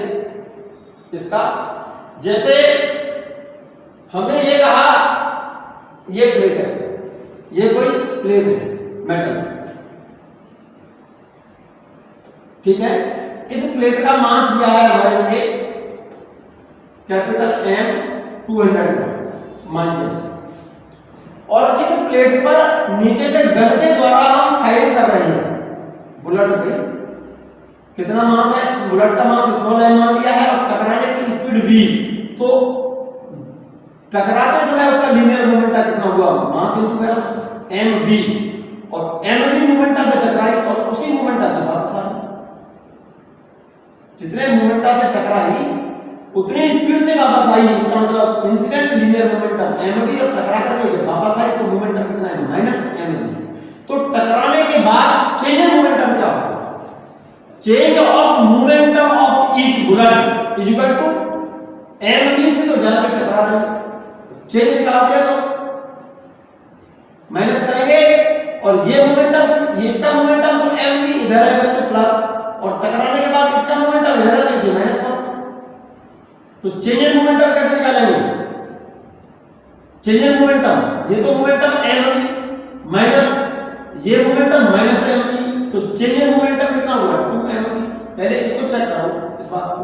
इसका। जैसे हमने ये कहा, ये प्लेट है, ये कोई प्लेट है मेटल, ठीक है। इस प्लेट का मास दिया है हमारे लिए कैपिटल M 200 ग्राम मान लीजिए, और इस प्लेट पर नीचे से गन के द्वारा हम फायरिंग कर रहे हैं। बुलेट पे कितना मास है, बुलेट का मास स्मॉल m मान लिया है और टकराने की स्पीड v, तो टकराते समय उसका लीनियर मोमेंटा कितना हुआ, मास इनटू वेलोसिटी mv, और mv मोमेंटा से टकराई और उसी मोमेंटा से वापस आई। जितने मोमेंटा से टकराई उतनी स्पीड से वापस आई, इसका मतलब इंसिडेंट लीनियर मोमेंटम mv, और टकरा करके जब वापस आई तो मोमेंटम कितना है, -mv। तो टकराने के बाद चेंज इन मोमेंटम क्या होगा, change of momentum of each bullet is equal to mv से तो ज्यादा टकरा रही है, चेंज निकालते हैं तो माइनस करेंगे, और ये मोमेंटम, ये इसका मोमेंटम तो mv इधर है बच्चों प्लस, और टकराने के बाद इसका मोमेंटम इधर है, इसे माइनस करो। तो चेंज इन मोमेंटम कैसे निकालेंगे, चेंज इन मोमेंटम, ये तो मोमेंटम mv माइनस ये मोमेंटम माइनस mv, तो चेंज इन मोमेंटम कितना हुआ 2mv। पहले इसको चेक करो, इस बात को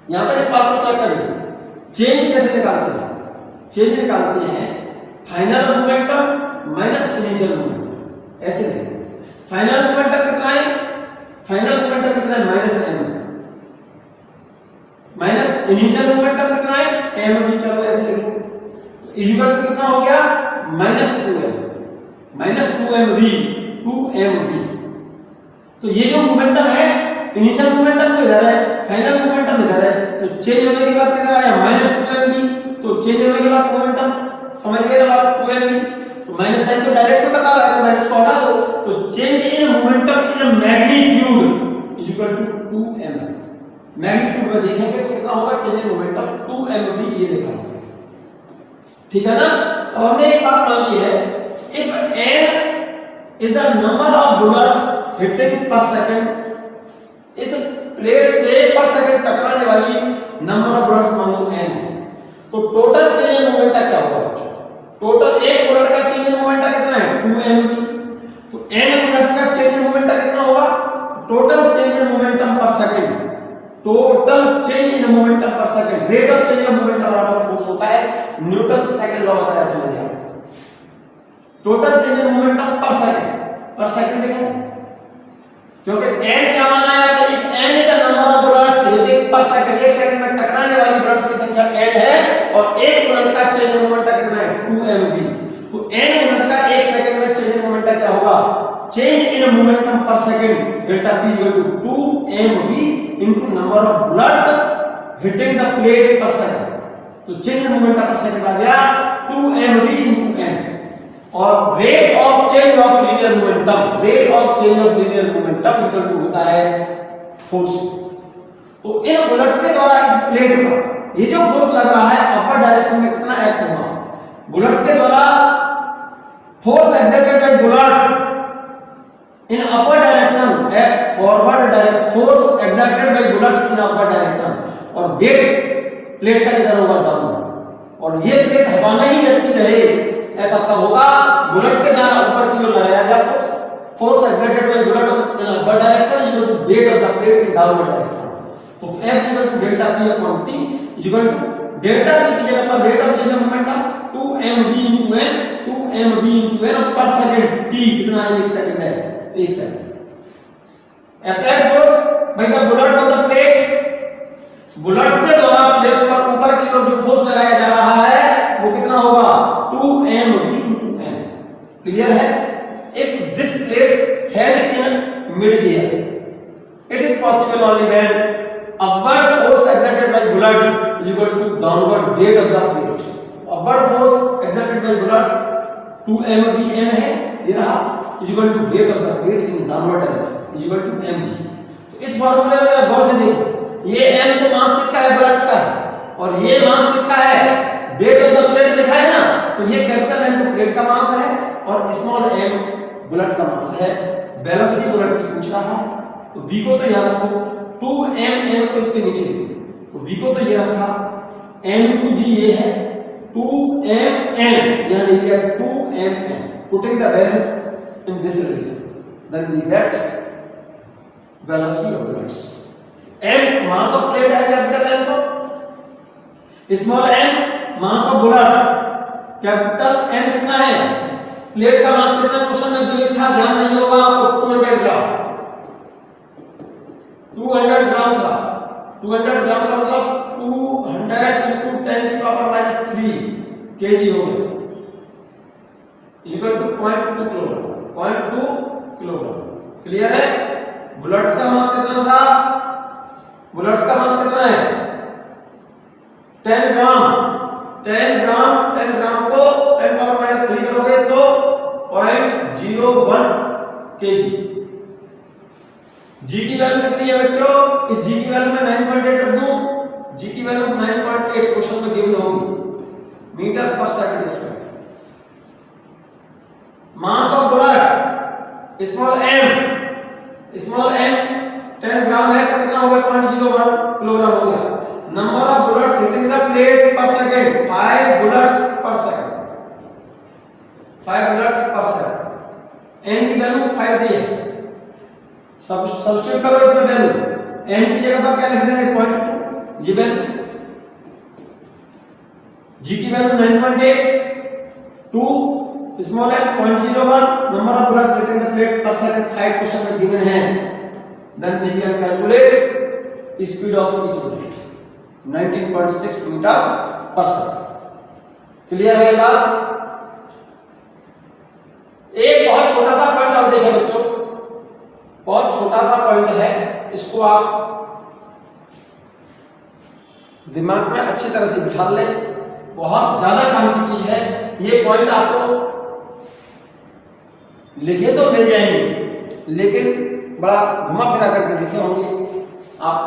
यहां पर इस बात को चेक करिए, चेंज कैसे निकालते हैं, चेंज निकालते हैं final momentum minus initial momentum, ऐसे देखो फाइनल मोमेंटम कितना है, फाइनल मोमेंटम कितना है -m, माइनस इनिशियल मोमेंटम कितना है mv, चलो ऐसे लिखो, तो इक्वल टू कितना हो गया -2mv। तो ये जो मोमेंटम है, इनिशियल मोमेंटम तो इधर है, फाइनल मोमेंटम इधर है, तो चेंज होने के बाद कितना आया -2mv, तो चेंज होने के बाद मोमेंटम समझ गए ना बात, 2mv, तो माइनस साइन तो डायरेक्शन बता रहा है, तो माइनस को हटा दो, तो change in momentum in magnitude is equal to 2mv। Magnitude में देखेंगे तो कितना होगा, चेंज इन मोमेंटम 2mv, ये देखा, ठीक है ना। अब हमने एक बात मान ली है, if n is the number of bullets hitting per second, इस प्लेट से पर सेकंड टकराने वाली नंबर ऑफ बुलेट्स मान लो n है, तो टोटल चेंज इन मोमेंटा क्या होगा बच्चों, टोटल एक बुलेट का चेंज इन मोमेंटा कितना है 2mv, तो n बुलेट्स का चेंज इन मोमेंटा कितना होगा, total change in momentum per second, total change in momentum per second, rate of change of momentum of force होता है न्यूटन सेकंड लॉ बताया था change in momentum per second लिखा है, क्योंकि n क्या माना है आपने, if n is the number of bullets hitting per second, एक सेकंड में टकराने वाली बुलेट्स की संख्या n है और एक बुलेट का चेंज इन मोमेंटम कितना है 2mv, तो n बुलेट का एक सेकंड में चेंज इन मोमेंटम क्या होगा, change in momentum per second delta p equal to 2mv into number of bullets hitting the plate per second, तो change in momentum per second आ गया 2mv इनटू n, और rate of change of linear momentum, rate of change of linear momentum equal to होता है फोर्स। तो इन बुलेट्स के द्वारा इस प्लेट पर ये जो फोर्स लग रहा है अपर डायरेक्शन में कितना एक्ट होगा, बुलेट्स के द्वारा force exerted bye bullets in upper direction at forward direction, force exerted bye bullets in upper direction, और वेट प्लेट का किधर होगा डाउन, और ये प्लेट हवा में ही लटकी रहे, ऐसा तब होगा बुलेट्स के द्वारा ऊपर की ओर लगाया गया force exerted by bullet in upper direction equal to weight of the plate in downward direction, तो F equal to delta P upon T equal to delta P की जगह पर rate of change of momentum 2mv into n, 2mv into n per second, T कितना है 1 सेकंड है, 1 second. applied force by the bullets of the plate, bullets के द्वारा प्लेट्स पर ऊपर की ओर जो फोर्स लगाया जा रहा है वो कितना होगा 2mv into n, क्लियर है। If this plate head in mid air, it is possible only when upward force exerted by bullets is equal to downward weight of the plate, upward force exerted by bullets 2mv n है ये रहा, is equal to weight of the plate in downward direction is equal to mg। तो इस फार्मूले में जरा गौर से देखो, ये m तो मास किसका है, बुलेट्स का है, और ये मास किसका है, वेट ऑफ द प्लेट लिखा है ना, तो ये कैपिटल M तो प्लेट का मास है और स्मॉल m बुलेट का मास है, वेलोसिटी बुलेट की पूछ रहा है, तो v को तो याद रखो 2mn को इसके नीचे लिखो, तो v को तो ये रखा, m टू g ये है 2mn, यानी ये 2mn, putting the value in this relation then we get velocity of bullets. m mass of plate है कैपिटल M, तो small m mass of bullets, capital M कितना है, प्लेट का मास कितना क्वेश्चन में जो लिखा ध्यान नहीं होगा आपको, 200 ग्राम, 200 ग्राम था, 200 ग्राम का मतलब 200 into 10 की पावर -3 kg हो गया, equal to 0.2 kilogram, 0.2 kilogram, clear है। बुलेट्स का मास कितना था, बुलेट्स का मास कितना है 10 ग्राम, 10 ग्राम, 10 ग्राम को 10 पावर -3 करोगे तो 0.01 kg। g की वैल्यू कितनी है बच्चों, इस g की वैल्यू में 9.8 रख दूं, g की वैल्यू 9.8 क्वेश्चन में गिवन होगी metre per second square. Mass of bullet small m 10 gram है तो कितना हो गया 0.01 किलोग्राम हो गया। Number of bullets hitting the plates per second 5 bullets per second, 5 bullets per second, n की वैल्यू 5 दी है, सब्स्टिट्यूट करो इसमें वैल्यू, m की जगह पर क्या लिख देंगे 0.2, ये वैल्यू, g की value 9.8, 2 small m 0.01, number of bullets hitting the plate per second 5 question में गिवन है, then we can calculate speed of each bullet 19.6 metre per second. Clear है बात। एक बहुत छोटा सा पॉइंट और देखें बच्चों, बहुत छोटा सा पॉइंट है, इसको आप दिमाग में अच्छी तरह से बिठा लें, बहुत ज्यादा काम की चीज है ये पॉइंट। आपको लिखे तो मिल जाएंगे लेकिन बड़ा घुमा फिरा करके लिखे होंगे, आप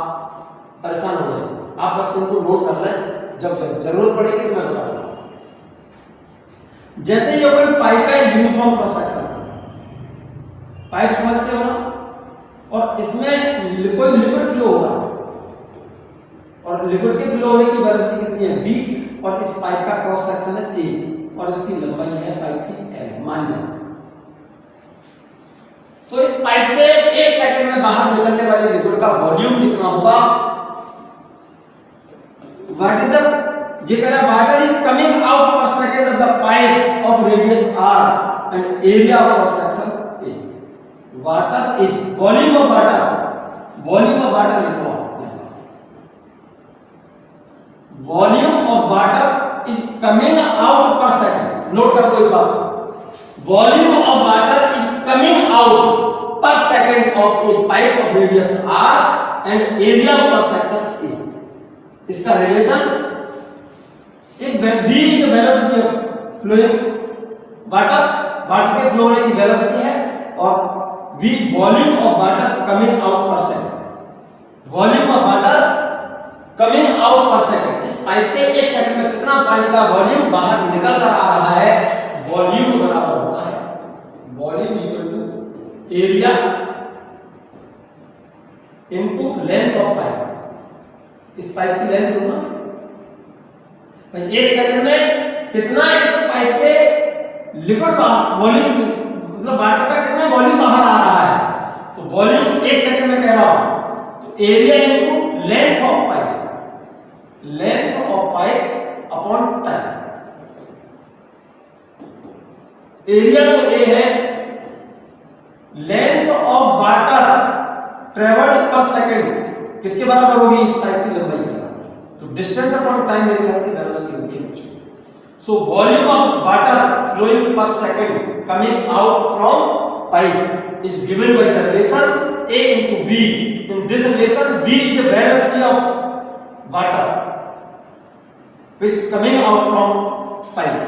परेशान हो जाएंगे। आप बस इनको नोट कर लें, जब जरूरत पड़ेगी तो मैं बताऊंगा। जैसे ये कोई पाइप है यूनिफॉर्म क्रॉस सेक्शन, पाइप समझते हो ना, और इसमें कोई लिक्विड फ्लो हो रहा है और लिक्विड के फ्लो होने की वेलोसिटी कितनी है v, और इस पाइप का क्रॉस सेक्शन है a और इसकी लंबाई है पाइप की l, मान जाओ। तो इस पाइप से 1 सेकंड में बाहर निकलने वाले लिक्विड का वॉल्यूम कितना होगा, व्हाट इज द, ये कह रहा water is coming out per second of the pipe of radius r, and area of cross section A. Water is volume of water लिखो आप, volume of water is coming out per second. Note कर दो इस बात को, volume of water is coming out per second of a pipe of radius r and area of cross section A. इसका रिलेशन, if v is the velocity of flowing water के फ्लो होने की वेलोसिटी है, और v volume of water coming out per second, volume of water coming out per second, इस पाइप से एक सेकंड में कितना पानी का वॉल्यूम बाहर निकल कर आ रहा है, वॉल्यूम बराबर होता है volume equal to area into length of pipe. इस पाइप की लेंथ होगा भाई, एक सेकंड में कितना इस पाइप से लिक्विड वॉल्यूम मतलब वाटर का कितना वॉल्यूम बाहर आ रहा है, तो वॉल्यूम एक सेकंड में कह रहा हूं, तो area into length of pipe upon time. Area तो ए है, लेंथ ऑफ वाटर ट्रेवल्ड पर सेकंड किसके बराबर होगी, इस पाइप की लंबाई के बराबर, तो डिस्टेंस अपॉन टाइम मेरे ख्याल से वेलोसिटी होगी। So volume of water flowing per second coming out from pipe is given by the relation A into V. In this relation, V is the velocity of water which coming out from pipe.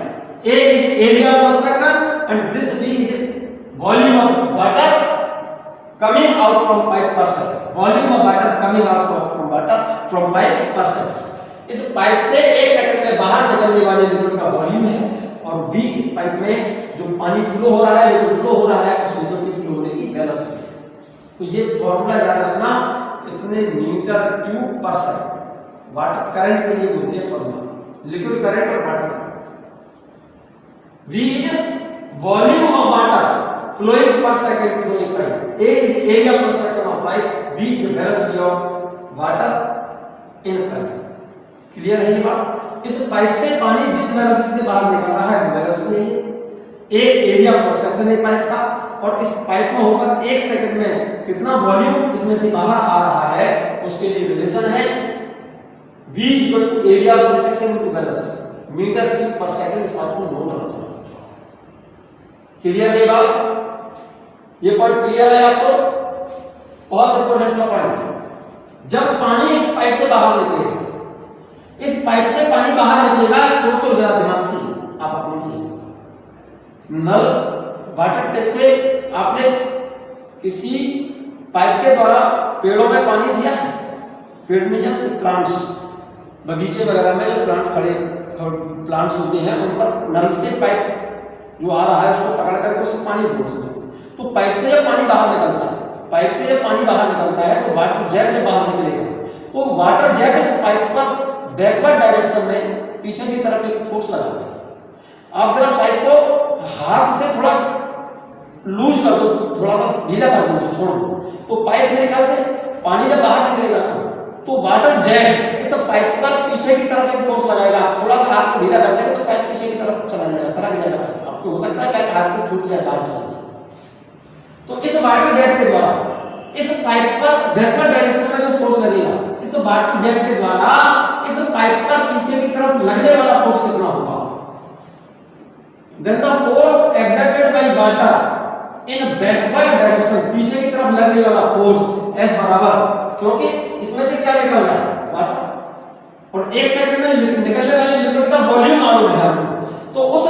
A is area of cross section and this V is volume of water coming out from pipe per second. Volume of water coming out from pipe per second. इस पाइप से एक सेकंड में बाहर निकलने वाले लिक्विड का वॉल्यूम है, और v इस पाइप में जो पानी फ्लो हो रहा है, लिक्विड फ्लो हो रहा है, उस लिक्विड की फ्लो होने की वेलोसिटी। तो ये फॉर्मूला याद रखना, इतने metre cube per second water current के लिए बोलते हैं फॉर्मूला, लिक्विड करंट और water current. v is volume of water flowing per second through a pipe, a is area per section of pipe, v is velocity of water in pipe. Clear है ये बात? इस पाइप से पानी जिस वेलोसिटी से बाहर निकल रहा है वो वेलोसिटी है, ए एरिया क्रॉस सेक्शन है पाइप का, और इस पाइप में होकर एक सेकंड में कितना वॉल्यूम इसमें से बाहर आ रहा है, उसके लिए रिलेशन है v equal to area cross section into velocity, metre cube per second. इस बात को नोट रखना। क्लियर है ये बात? ये पॉइंट क्लियर है आपको? बहुत इंपॉर्टेंट सा पॉइंट। जब पानी इस पाइप से बाहर निकलेगा, इस पाइप से पानी बाहर निकलेगा, सोचो जरा दिमाग से, आप अपने से नल वाटर टैप से आपने किसी पाइप के द्वारा पेड़ों में पानी दिया है, पेड़ में या प्लांट्स, बगीचे वगैरह में जो प्लांट्स होते हैं उन पर नल से पाइप जो आ रहा है उसको पकड़ करके उससे पानी दो उसमें, तो पाइप से जब पानी बाहर निकलता है, तो वाटर जेट से बाहर निकलेगा, तो वाटर जेट उस पाइप पर बैकवर्ड डायरेक्शन में पीछे की तरफ एक फोर्स लगाता है। आप जरा पाइप को हाथ से थोड़ा लूज कर दो, थोड़ा सा ढीला कर दो, उसे छोड़ दो, तो पाइप मेरे ख्याल से पानी जब बाहर निकलेगा तो वाटर जेट इस पाइप पर पीछे की तरफ एक फोर्स लगाएगा। थोड़ा सा हाथ ढीला कर देंगे तो पाइप पीछे की तरफ चला जाएगा, सरक जाएगा पाइप। आपको हो सकता है पाइप हाथ से छूट जाए, बाहर चला जाए। तो इस वाटर जेट के द्वारा इस पाइप पर बैकवर्ड डायरेक्शन में जो फोर्स लगेगा, इस वाटर जेट के द्वारा इस पाइप पर पीछे की तरफ लगने वाला फोर्स कितना होगा? Then the force exerted by water in backward direction, पीछे की तरफ लगने वाला फोर्स F बराबर, क्योंकि इसमें से क्या निकल रहा है? वाटर, और एक सेकंड में निकलने वाले लिक्विड का वॉल्यूम मालूम है, तो उस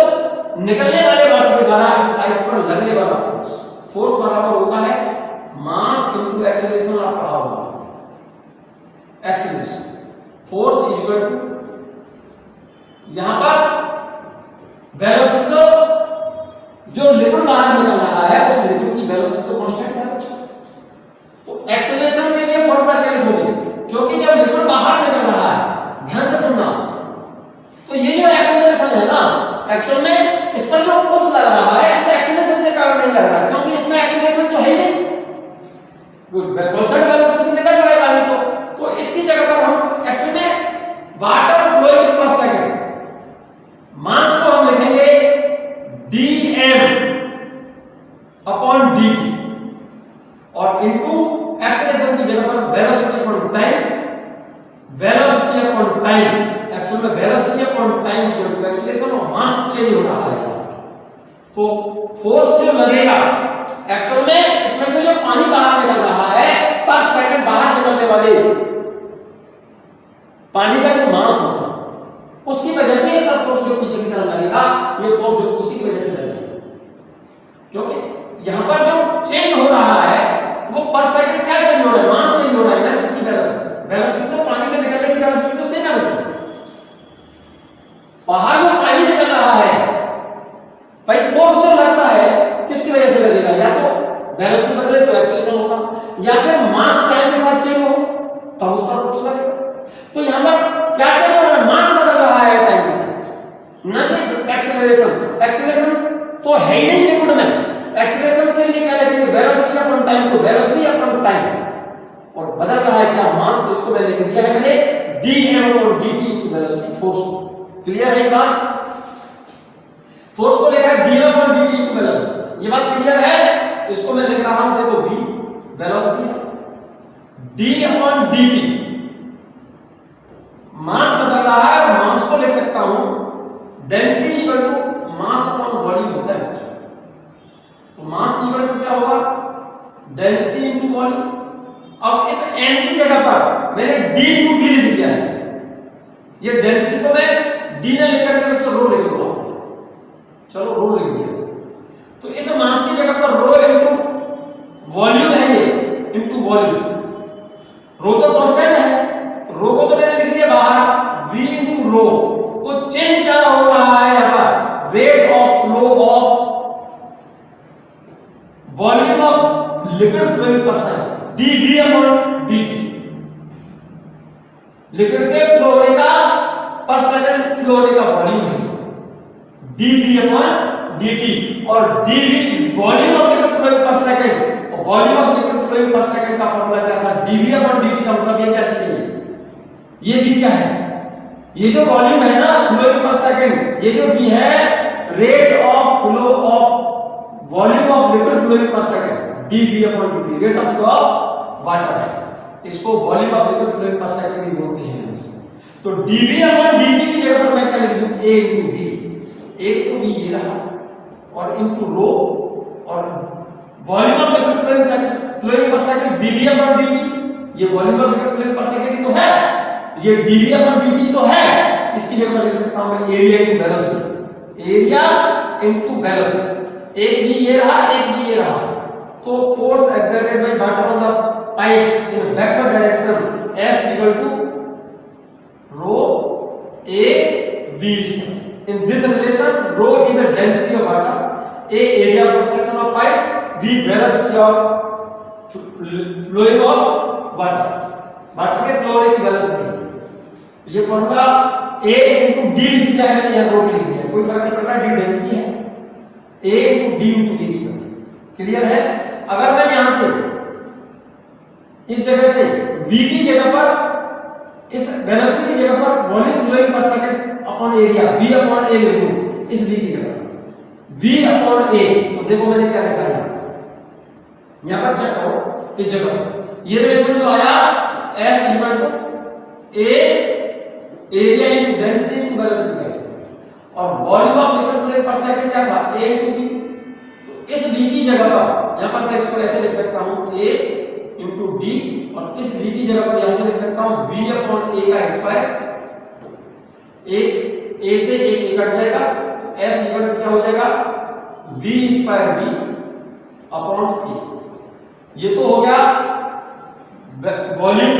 निकलने वाले वाटर के द्वारा इस पाइप पर लगने वाला फोर्स बराबर होता है मास इनटू एक्सेलरेशन। आप पढ़ा होगा एक्सेलरेशन, फोर्स इक्वल टू, यहां पर वेलोसिटी तो जो लिक्विड बाहर निकल रहा है उस लिक्विड की वेलोसिटी तो कांस्टेंट है बच्चों, तो एक्सेलरेशन के लिए फॉर्मूला क्या लिखोगे? क्योंकि जब लिक्विड बाहर निकल रहा है, ध्यान से सुनना, तो ये जो एक्सेलरेशन है ना, एक्चुअल में इस पर जो फोर्स लग रहा है ऐसे एक्सेलरेशन के कारण नहीं लग रहा, क्योंकि इसमें एक्सेलरेशन तो है ही नहीं, कांस्टेंट वेलोसिटी से निकल रहा है पानी, तो इसकी जगह पर हम एक्चुअल में water flowing per second mass को हम लिखेंगे dm dt और इनटू एक्सेलरेशन की जगह पर velocity upon time, velocity upon time, actual में velocity upon time equal to acceleration और मास चेंज हो रहा है। तो फोर्स जो लगेगा एक्चुअल में इसमें से जो पानी बाहर निकल रहा है पर सेकंड बाहर निकलने वाले पानी का जो मास होगा उसकी वजह से इसका फोर्स जो पीछे की तरफ लगेगा, ये फोर्स जो उसी की वजह से लगेगा, क्योंकि यहां पर जो चेंज हो रहा है वो पर सेकंड क्या चेंज हो रहा है, मास चेंज हो रहा है ना, इसकी वेलोसिटी। वेलोसिटी तो पानी के निकलने की वेलोसिटी तो सेम है बच्चों। बाहर जो पानी निकल रहा है भाई फोर्स जो लगता है किसकी वजह से लगेगा, या तो वेलोसिटी बदले तो एक्सेलरेशन होगा, या फिर मास टाइम के साथ चेंज हो तो उस पर फोर्स लगेगा। तो यहां पर क्या चेंज हो रहा है, मास बदल रहा है टाइम के साथ, ना कि एक्सेलरेशन। एक्सेलरेशन तो है ही नहीं लिक्विड में। एक्सेलरेशन के लिए क्या लिखेंगे, वेलोसिटी अपॉन टाइम, तो वेलोसिटी अपॉन टाइम, और बदल रहा है क्या, मास। तो इसको मैंने लिख दिया है मैंने dm और dt into velocity, force. Clear है ये बात, फोर्स को लेकर dm upon dt into velocity, ये बात क्लियर है। इसको मैं लिख रहा हूं, देखो v वेलोसिटी है, d अपॉन dt मास बदल रहा है, और मास को लिख सकता हूं density equal to mass upon volume होता है बच्चों। तो मास इक्वल टू क्या होगा, डेंसिटी इनटू वॉल्यूम। अब इस n की जगह पर मैंने d इनटू v लिख दिया है। ये डेंसिटी को मैं d ने लिख करके बच्चों रो लिख दूंगा, चलो रो लिख दिया। तो इस मास की जगह पर रो इनटू वॉल्यूम है, ये इनटू वॉल्यूम। रो तो कांस्टेंट है, तो रो को तो मैंने लिख दिया बाहर, v इनटू रो। तो चेंज क्या हो रहा है यहां पर, rate of flow of volume of liquid flowing per second, dv upon dt। Liquid के फ्लो होने का पर सेकंड फ्लो होने का वॉल्यूम है dv अपॉन dt, और dv volume of liquid flowing per second, और volume of liquid flowing per second का फार्मूला क्या था, dv अपॉन dt। का मतलब ये क्या चीज है, ये v क्या है, ये जो वॉल्यूम है ना फ्लोइंग पर सेकंड, ये जो v है rate of flow of volume of liquid flowing per second, dv upon dt rate of flow of water है। इसको volume of liquid flowing per second भी बोलते हैं। तो dv अपॉन dt की जगह पर मैं क्या लिख दूं, a इनटू v। एक तो v ये रहा, और इनटू रो, और volume of liquid flowing per second dv upon dt। ये volume of liquid flowing per second ही तो है, ये dv अपॉन dt तो है। इसकी जगह पर लिख सकता हूं मैं area into velocity, area into velocity. एक भी ये रहा, एक भी ये रहा। तो force exerted by water on the pipe in vector direction F equal to rho a v square. In this relation, rho is a density of water, a area of section of pipe, v velocity of flowing of water. Water के फ्लो होने की वेलोसिटी। ये फॉर्मूला a into d लिख दिया है मैंने, यहाँ रो लिख दिया है, कोई फर्क नहीं पड़ रहा, d डेंसिटी है, a into d into d square. Clear है। अगर मैं यहां से इस जगह से v की जगह पर, इस वेलोसिटी की जगह पर volume flowing per second upon area v upon a लिख दूं, इस v की जगह v अपॉन a, तो देखो मैंने क्या लिखा है यहां पर, चेक करो इस जगह ये रिलेशन जो आया F equal to a area into density into velocity का स्क्वायर, और volume of liquid flowing per second क्या था, a इनटू b। तो इस v की जगह पर यहां पर मैं इसको ऐसे लिख सकता हूं a इनटू d, और इस v की जगह पर यहां से लिख सकता हूं v अपॉन a का स्क्वायर। एक a से एक a कट जाएगा, तो f इक्वल टू क्या हो जाएगा, v square b upon a। ये तो हो गया volume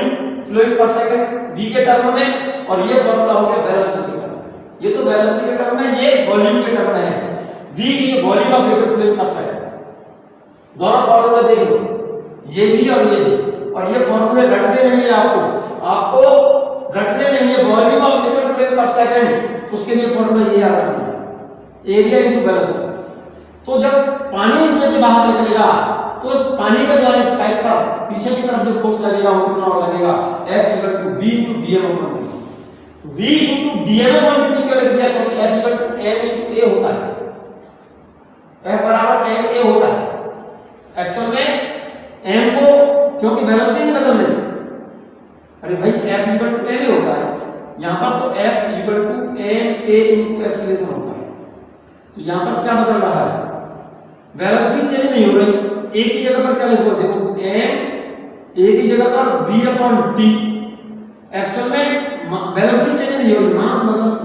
flowing per second v के टर्म में, और ये फॉर्मूला हो गया वेलोसिटी के टर्म में। ये तो वेलोसिटी के टर्म में, ये वॉल्यूम के टर्म में है, v की volume of liquid flowing per second. दोनों फॉर्मूला देख लो, ये भी और ये भी, और ये फॉर्मूले रटने नहीं है आपको रटने नहीं है। Volume of liquid flowing per second, उसके लिए फॉर्मूला ये याद रखना, एरिया इनटू वेलोसिटी। तो जब पानी इसमें से बाहर निकलेगा, तो इस पानी के द्वारा इस पाइप पर पीछे की तरफ जो फोर्स लगेगा वो कितना लगेगा, F equal to v into dm upon dt। v into dm upon dt क्यों लिख दिया, क्योंकि F equal to m into a होता है, F बराबर m a होता है। यहाँ पर तो F equal to M A into acceleration होता है, तो यहाँ पर क्या बदल रहा है, वेलोसिटी चेंज नहीं हो रही, तो ए की जगह पर क्या लिखो, देखो एम ए की जगह पर v अपॉन टी, एक्चुअल में वेलोसिटी चेंज नहीं हो रही,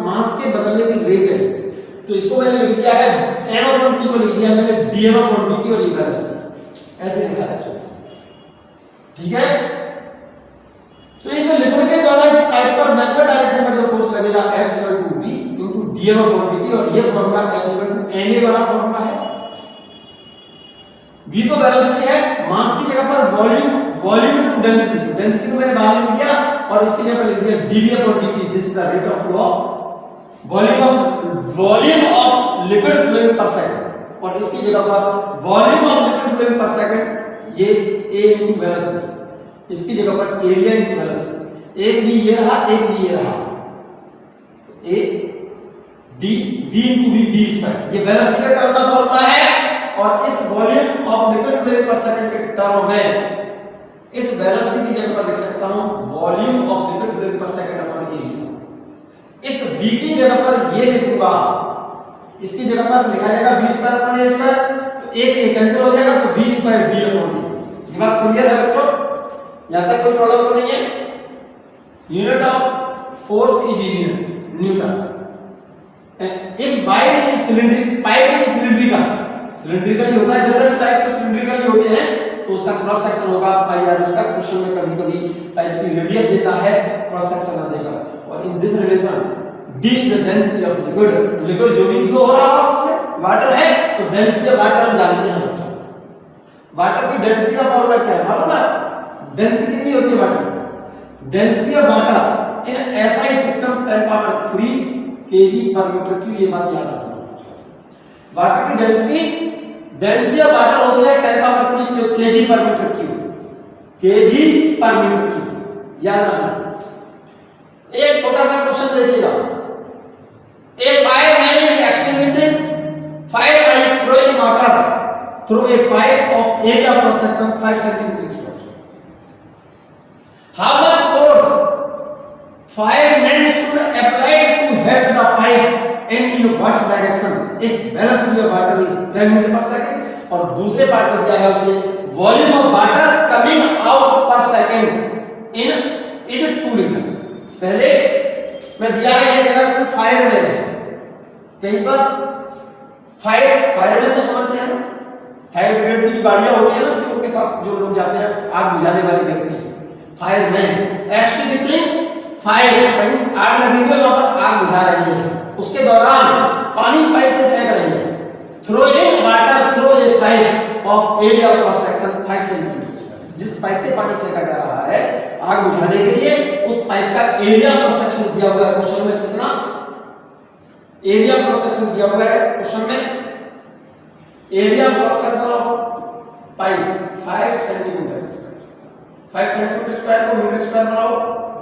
मास के बदलने की रेट है, तो इसको मैंने लिख दिया है m अपॉन टी को लिख दिया मैंने dm अपॉन dt और ये वेलोसिटी ऐसे लिखा है एक्चुअली, ठीक है। तो इस लिक्विड के द्वारा इस पाइप पर बैकवर्ड डायरेक्शन में जो फोर्स लगेगा F equal to V into dm upon dt, और ये formula F equal to ma वाला फार्मूला है। V तो वेलोसिटी है, मास की जगह पर वॉल्यूम इनटू डेंसिटी, डेंसिटी को मैंने बाहर लिख दिया और इसकी जगह पर लिख दिया dv upon dt, this is the rate of flow of volume of liquid flowing per second, और इसकी जगह पर volume of liquid flowing per second ये a इनटू वेलोसिटी, इसकी जगह पर एरिया इनटू वेलोसिटी, एक भी ये रहा एक भी ये रहा, a d v into v square, ये वेलोसिटी का टर्म का फार्मूला है। और इस volume of liquid flowing per second के टर्म में इस वेलोसिटी की जगह पर लिख सकता हूं volume of liquid flowing per second upon area, इस v की जगह पर ये लिखूंगा, इसकी जगह पर लिखा जाएगा v square upon a square, तो एक कैंसिल हो जाएगा तो v square d upon a। ये बात क्लियर है बच्चों, यहां तक कोई प्रॉब्लम तो नहीं है। Unit of force is Newton. If wire is cylindrical, pipe is cylindrical होता है, जनरली पाइप तो सिलिंड्रिकल होते हैं, तो उसका क्रॉस सेक्शन होगा पाई आर स्क्वायर। क्वेश्चन में कभी-कभी पाइप की रेडियस देता है, क्रॉस सेक्शन देगा, और इन this relation d is the density of liquid, liquid जो भी फ्लो हो रहा है उसमें वाटर है, तो डेंसिटी ऑफ वाटर हम जानते हैं बच्चों। वाटर की डेंसिटी का फॉर्मूला क्या है मालूम है? डेंसिटी कितनी होती है water? Density of water in SI system 10 power 3 kg पर मीटर क्यूब, ये बात याद रखना। वाटर की डेंसिटी ऑफ वाटर होती है 10 पावर 3 kg पर मीटर क्यूब, kg पर मीटर क्यूब, याद रखना। एक छोटा सा क्वेश्चन देखिएगा, a fireman is extinguishing fire by throwing water through a pipe of area cross section 5 cm square. How much force fireman should apply to head the pipe and in what direction if velocity of water is 10 meter per second? और दूसरे पार्ट में दिया है उसे volume of water coming out per second in is 2 litre. पहले मैं दिया है ये मेरा कोई फायरमैन है, कहीं पर फायरमैन तो समझते हैं ना, फायर ब्रिगेड की जो गाड़ियां होती है ना, कि उनके साथ जो लोग जाते हैं आग बुझाने वाले व्यक्ति, फायरमैन। एक्सटिंग्विशिंग फायर, कहीं आग लगी हुई है वहां पर आग बुझा रही है, उसके दौरान पानी पाइप से फेंक रही है, throwing water through a pipe of area cross section 5 centimetre. जिस पाइप से पानी फेंका जा रहा है आग बुझाने के लिए, उस पाइप का एरिया क्रॉस सेक्शन दिया हुआ है क्वेश्चन में, कितना एरिया क्रॉस सेक्शन दिया हुआ है क्वेश्चन में, area cross section of pipe 5 centimetre square. 5 centimetre square को मीटर स्क्वायर बनाओ,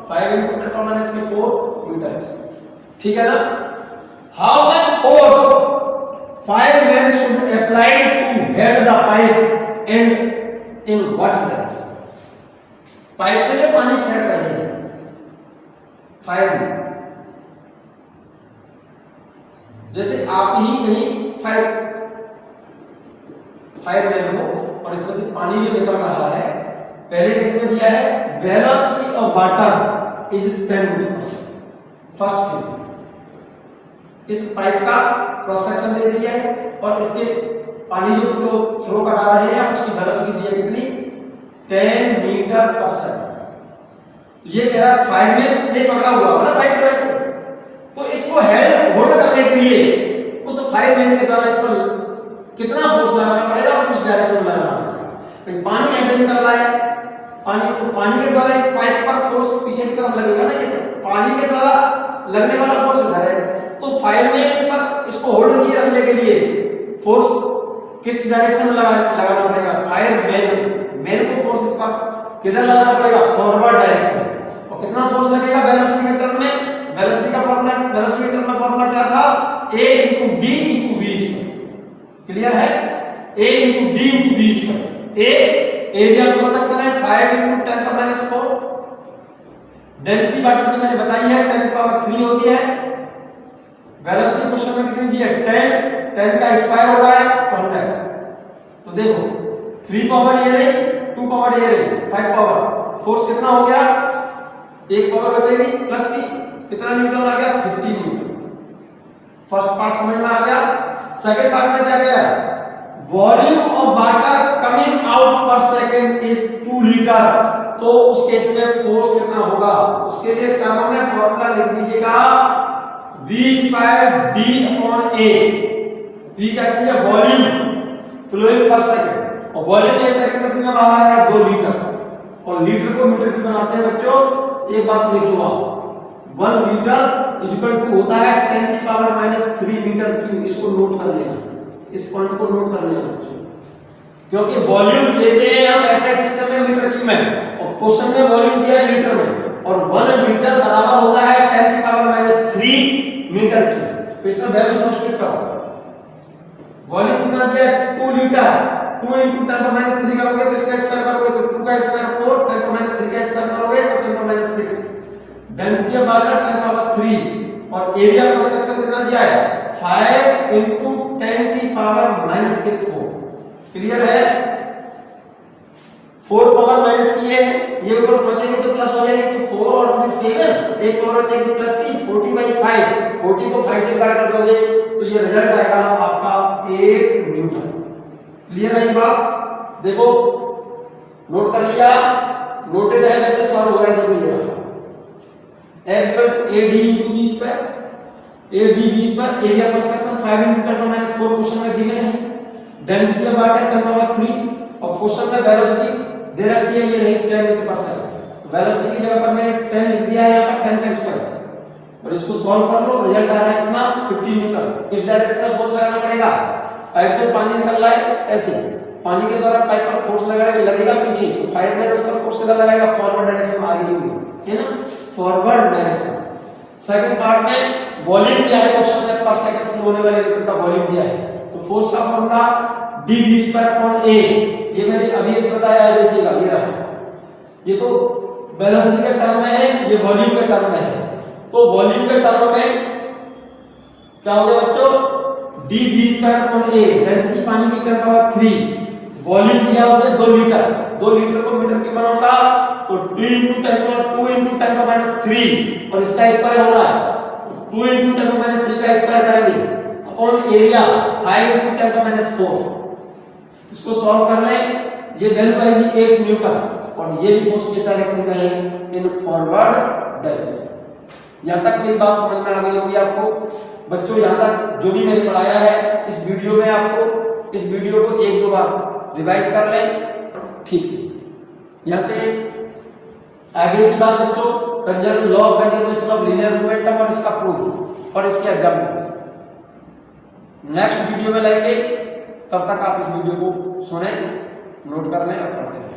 5 into 10 power minus 4 metre square, ठीक है ना। How much force fireman should apply to head the pipe and in what direction? Pipe से जो पानी फेंक रहे हैं फायरमैन, जैसे आप ही कहीं फायरमैन हो और इसमें से पानी जो निकल रहा है, पहले किसमें दिया है velocity of water is 10 metre per second, first case में इस पाइप का क्रॉस सेक्शन दे दिया है और इसके पानी जो थ्रो करा रहे हैं उसकी वेलोसिटी दी है कितनी 10 मीटर पर सेकंड। ये कह रहा है फायरमैन ने पकड़ा हुआ है ना पाइप को ऐसे, तो इसको होल्ड करने के लिए उस फायरमैन के द्वारा इस पर कितना फोर्स लगाना पड़ेगा और किस डायरेक्शन में लगाना पड़ेगा। पानी ऐसे निकल रहा है, पानी के द्वारा इस पाइप पर फोर्स पीछे की तरफ लगेगा ना, ये तो पानी के द्वारा लगने वाला फोर्स इधर है, तो फायरमैन इस पर इसको होल्ड किए रखने के लिए फोर्स किस डायरेक्शन में लगाना पड़ेगा, फायरमैन को फोर्स इस पर किधर लगाना पड़ेगा फॉरवर्ड डायरेक्शन। और कितना फोर्स लगेगा वेलोसिटी के टर्म में, वेलोसिटी का फार्मूला, वेलोसिटी टर्म में फार्मूला क्या था a * d * v square. Clear है, a * d * v square. a area cross section है 5 × 10⁻⁴, डेंसिटी वाटर की मैंने बताई है 10 पावर 3 होती है। वेलोसिटी क्वेश्चन में कितनी दी है 10 का स्क्वायर हो रहा है 100। तो देखो 3 पावर ये रही 2 पावर ये रही 5 पावर, फोर्स कितना हो गया, एक पावर बचेगी प्लस की, कितना न्यूटन आ गया 50 न्यूटन। फर्स्ट पार्ट समझ में आ गया। सेकंड पार्ट में क्या कह रहा है, volume of water coming out per second is 2 litre. तो उस केस में फोर्स कितना होगा, उसके लिए टर्म में फॉर्मूला लिख दीजिएगा V square D upon A। V क्या चीज है, वॉल्यूम फ्लोइंग पर सेकंड, और वॉल्यूम एक सेकंड में कितना बाहर आ रहा है 2 लीटर, और लीटर को मीटर की बनाते हैं बच्चों। एक बात लिख लो आप, 1 लीटर इक्वल टू होता है 10 की पावर -3 मीटर क्यूब। इसको नोट कर लेना, इस पॉइंट को नोट कर लेना बच्चों, क्योंकि वॉल्यूम लेते हैं हम ऐसे सिस्टम में मीटर क्यूब में, और क्वेश्चन में वॉल्यूम दिया है लीटर में, और 1 लीटर बराबर होता है 10 की पावर -3 मीटर क्यूब। तो इसमें वैल्यू सब्स्टिट्यूट करो। वॉल्यूम कितना दिया है 2 लीटर, 2 × 10⁻³ करोगे तो इसका स्क्वायर करोगे तो 2 का स्क्वायर 4, 10⁻³ का स्क्वायर करोगे तो 10⁻6। डेंसिटी ऑफ वाटर 10 पावर 3, और एरिया क्रॉस सेक्शन कितना दिया है 5 × 10 की पावर -4। क्लियर है, 4 पावर माइनस की है, ये ऊपर पहुंचेंगे तो प्लस हो जाएगी, तो 4 और 3 7, एक पावर बचेगी प्लस की 40/5, 40 को 5 से काट कर दोगे तो ये रिजल्ट आएगा आपका 8 न्यूटन। क्लियर है ये बात, देखो नोट कर लिया, नोटेड है, वैसे सॉल्व हो रहा है। देखो ये AD/V², area cross section 5 × 10⁻4 question में गिवन है। डेंसिटी ऑफ वाटर 10 पावर 3, और क्वेश्चन में वेलोसिटी दे रखी है ये रही 10 मीटर पर सेकंड। वेलोसिटी की जगह पर मैंने 10 लिख दिया है यहाँ पर 10 का स्क्वायर, और इसको सॉल्व कर लो, रिजल्ट आ रहा है कितना 50 न्यूटन। किस डायरेक्शन में फोर्स लगाना पड़ेगा, पाइप से पानी निकल रहा है ऐसे, पानी के द्वारा पाइप पर फोर्स लगेगा पीछे, तो फायरमैन उस पर फोर्स कितना लगाएगा फॉरवर्ड डायरेक्शन में, आगे हुई है ना, फॉरवर्ड डायरेक्शन। सेकंड पार्ट में वॉल्यूम दिया है क्वेश्चन में, पर सेकंड फ्लो होने वाले लिक्विड का वॉल्यूम दिया है, तो फोर्स का फॉर्मूला dV²/A। ये मैंने अभी अभी बताया है, देखिएगा ये रहा, ये तो वेलोसिटी के टर्म में है, ये वॉल्यूम के टर्म में है। तो वॉल्यूम के टर्म में क्या हो गया बच्चों, dV²/A, डेंसिटी पानी की 10 पावर 3, वॉल्यूम दिया उसे 2 लीटर, 2 लीटर को मीटर क्यूब बनाऊंगा तो 2 × 10⁻3, और इसका स्क्वायर हो रहा है 2 × 10⁻3 का स्क्वायर करेंगे अपॉन एरिया 5 × 10⁻4। इसको सॉल्व कर लें, ये वैल्यू आएगी 8 न्यूटन, और ये भी फोर्स के डायरेक्शन में है, इन फॉरवर्ड डायरेक्शन। यहां तक मेरी बात समझ में आ गई होगी आपको बच्चों। यहां तक जो भी मैंने पढ़ाया है इस वीडियो में, आपको इस वीडियो को 1-2 बार रिवाइज कर लें ठीक से। यहां से आगे की बात बच्चों, conserve law of conservation of linear momentum और इसका प्रूफ और इसके एग्जांपल्स नेक्स्ट वीडियो में लाएंगे। तब तक आप इस वीडियो को सुने, नोट कर लें और पढ़ते रहें।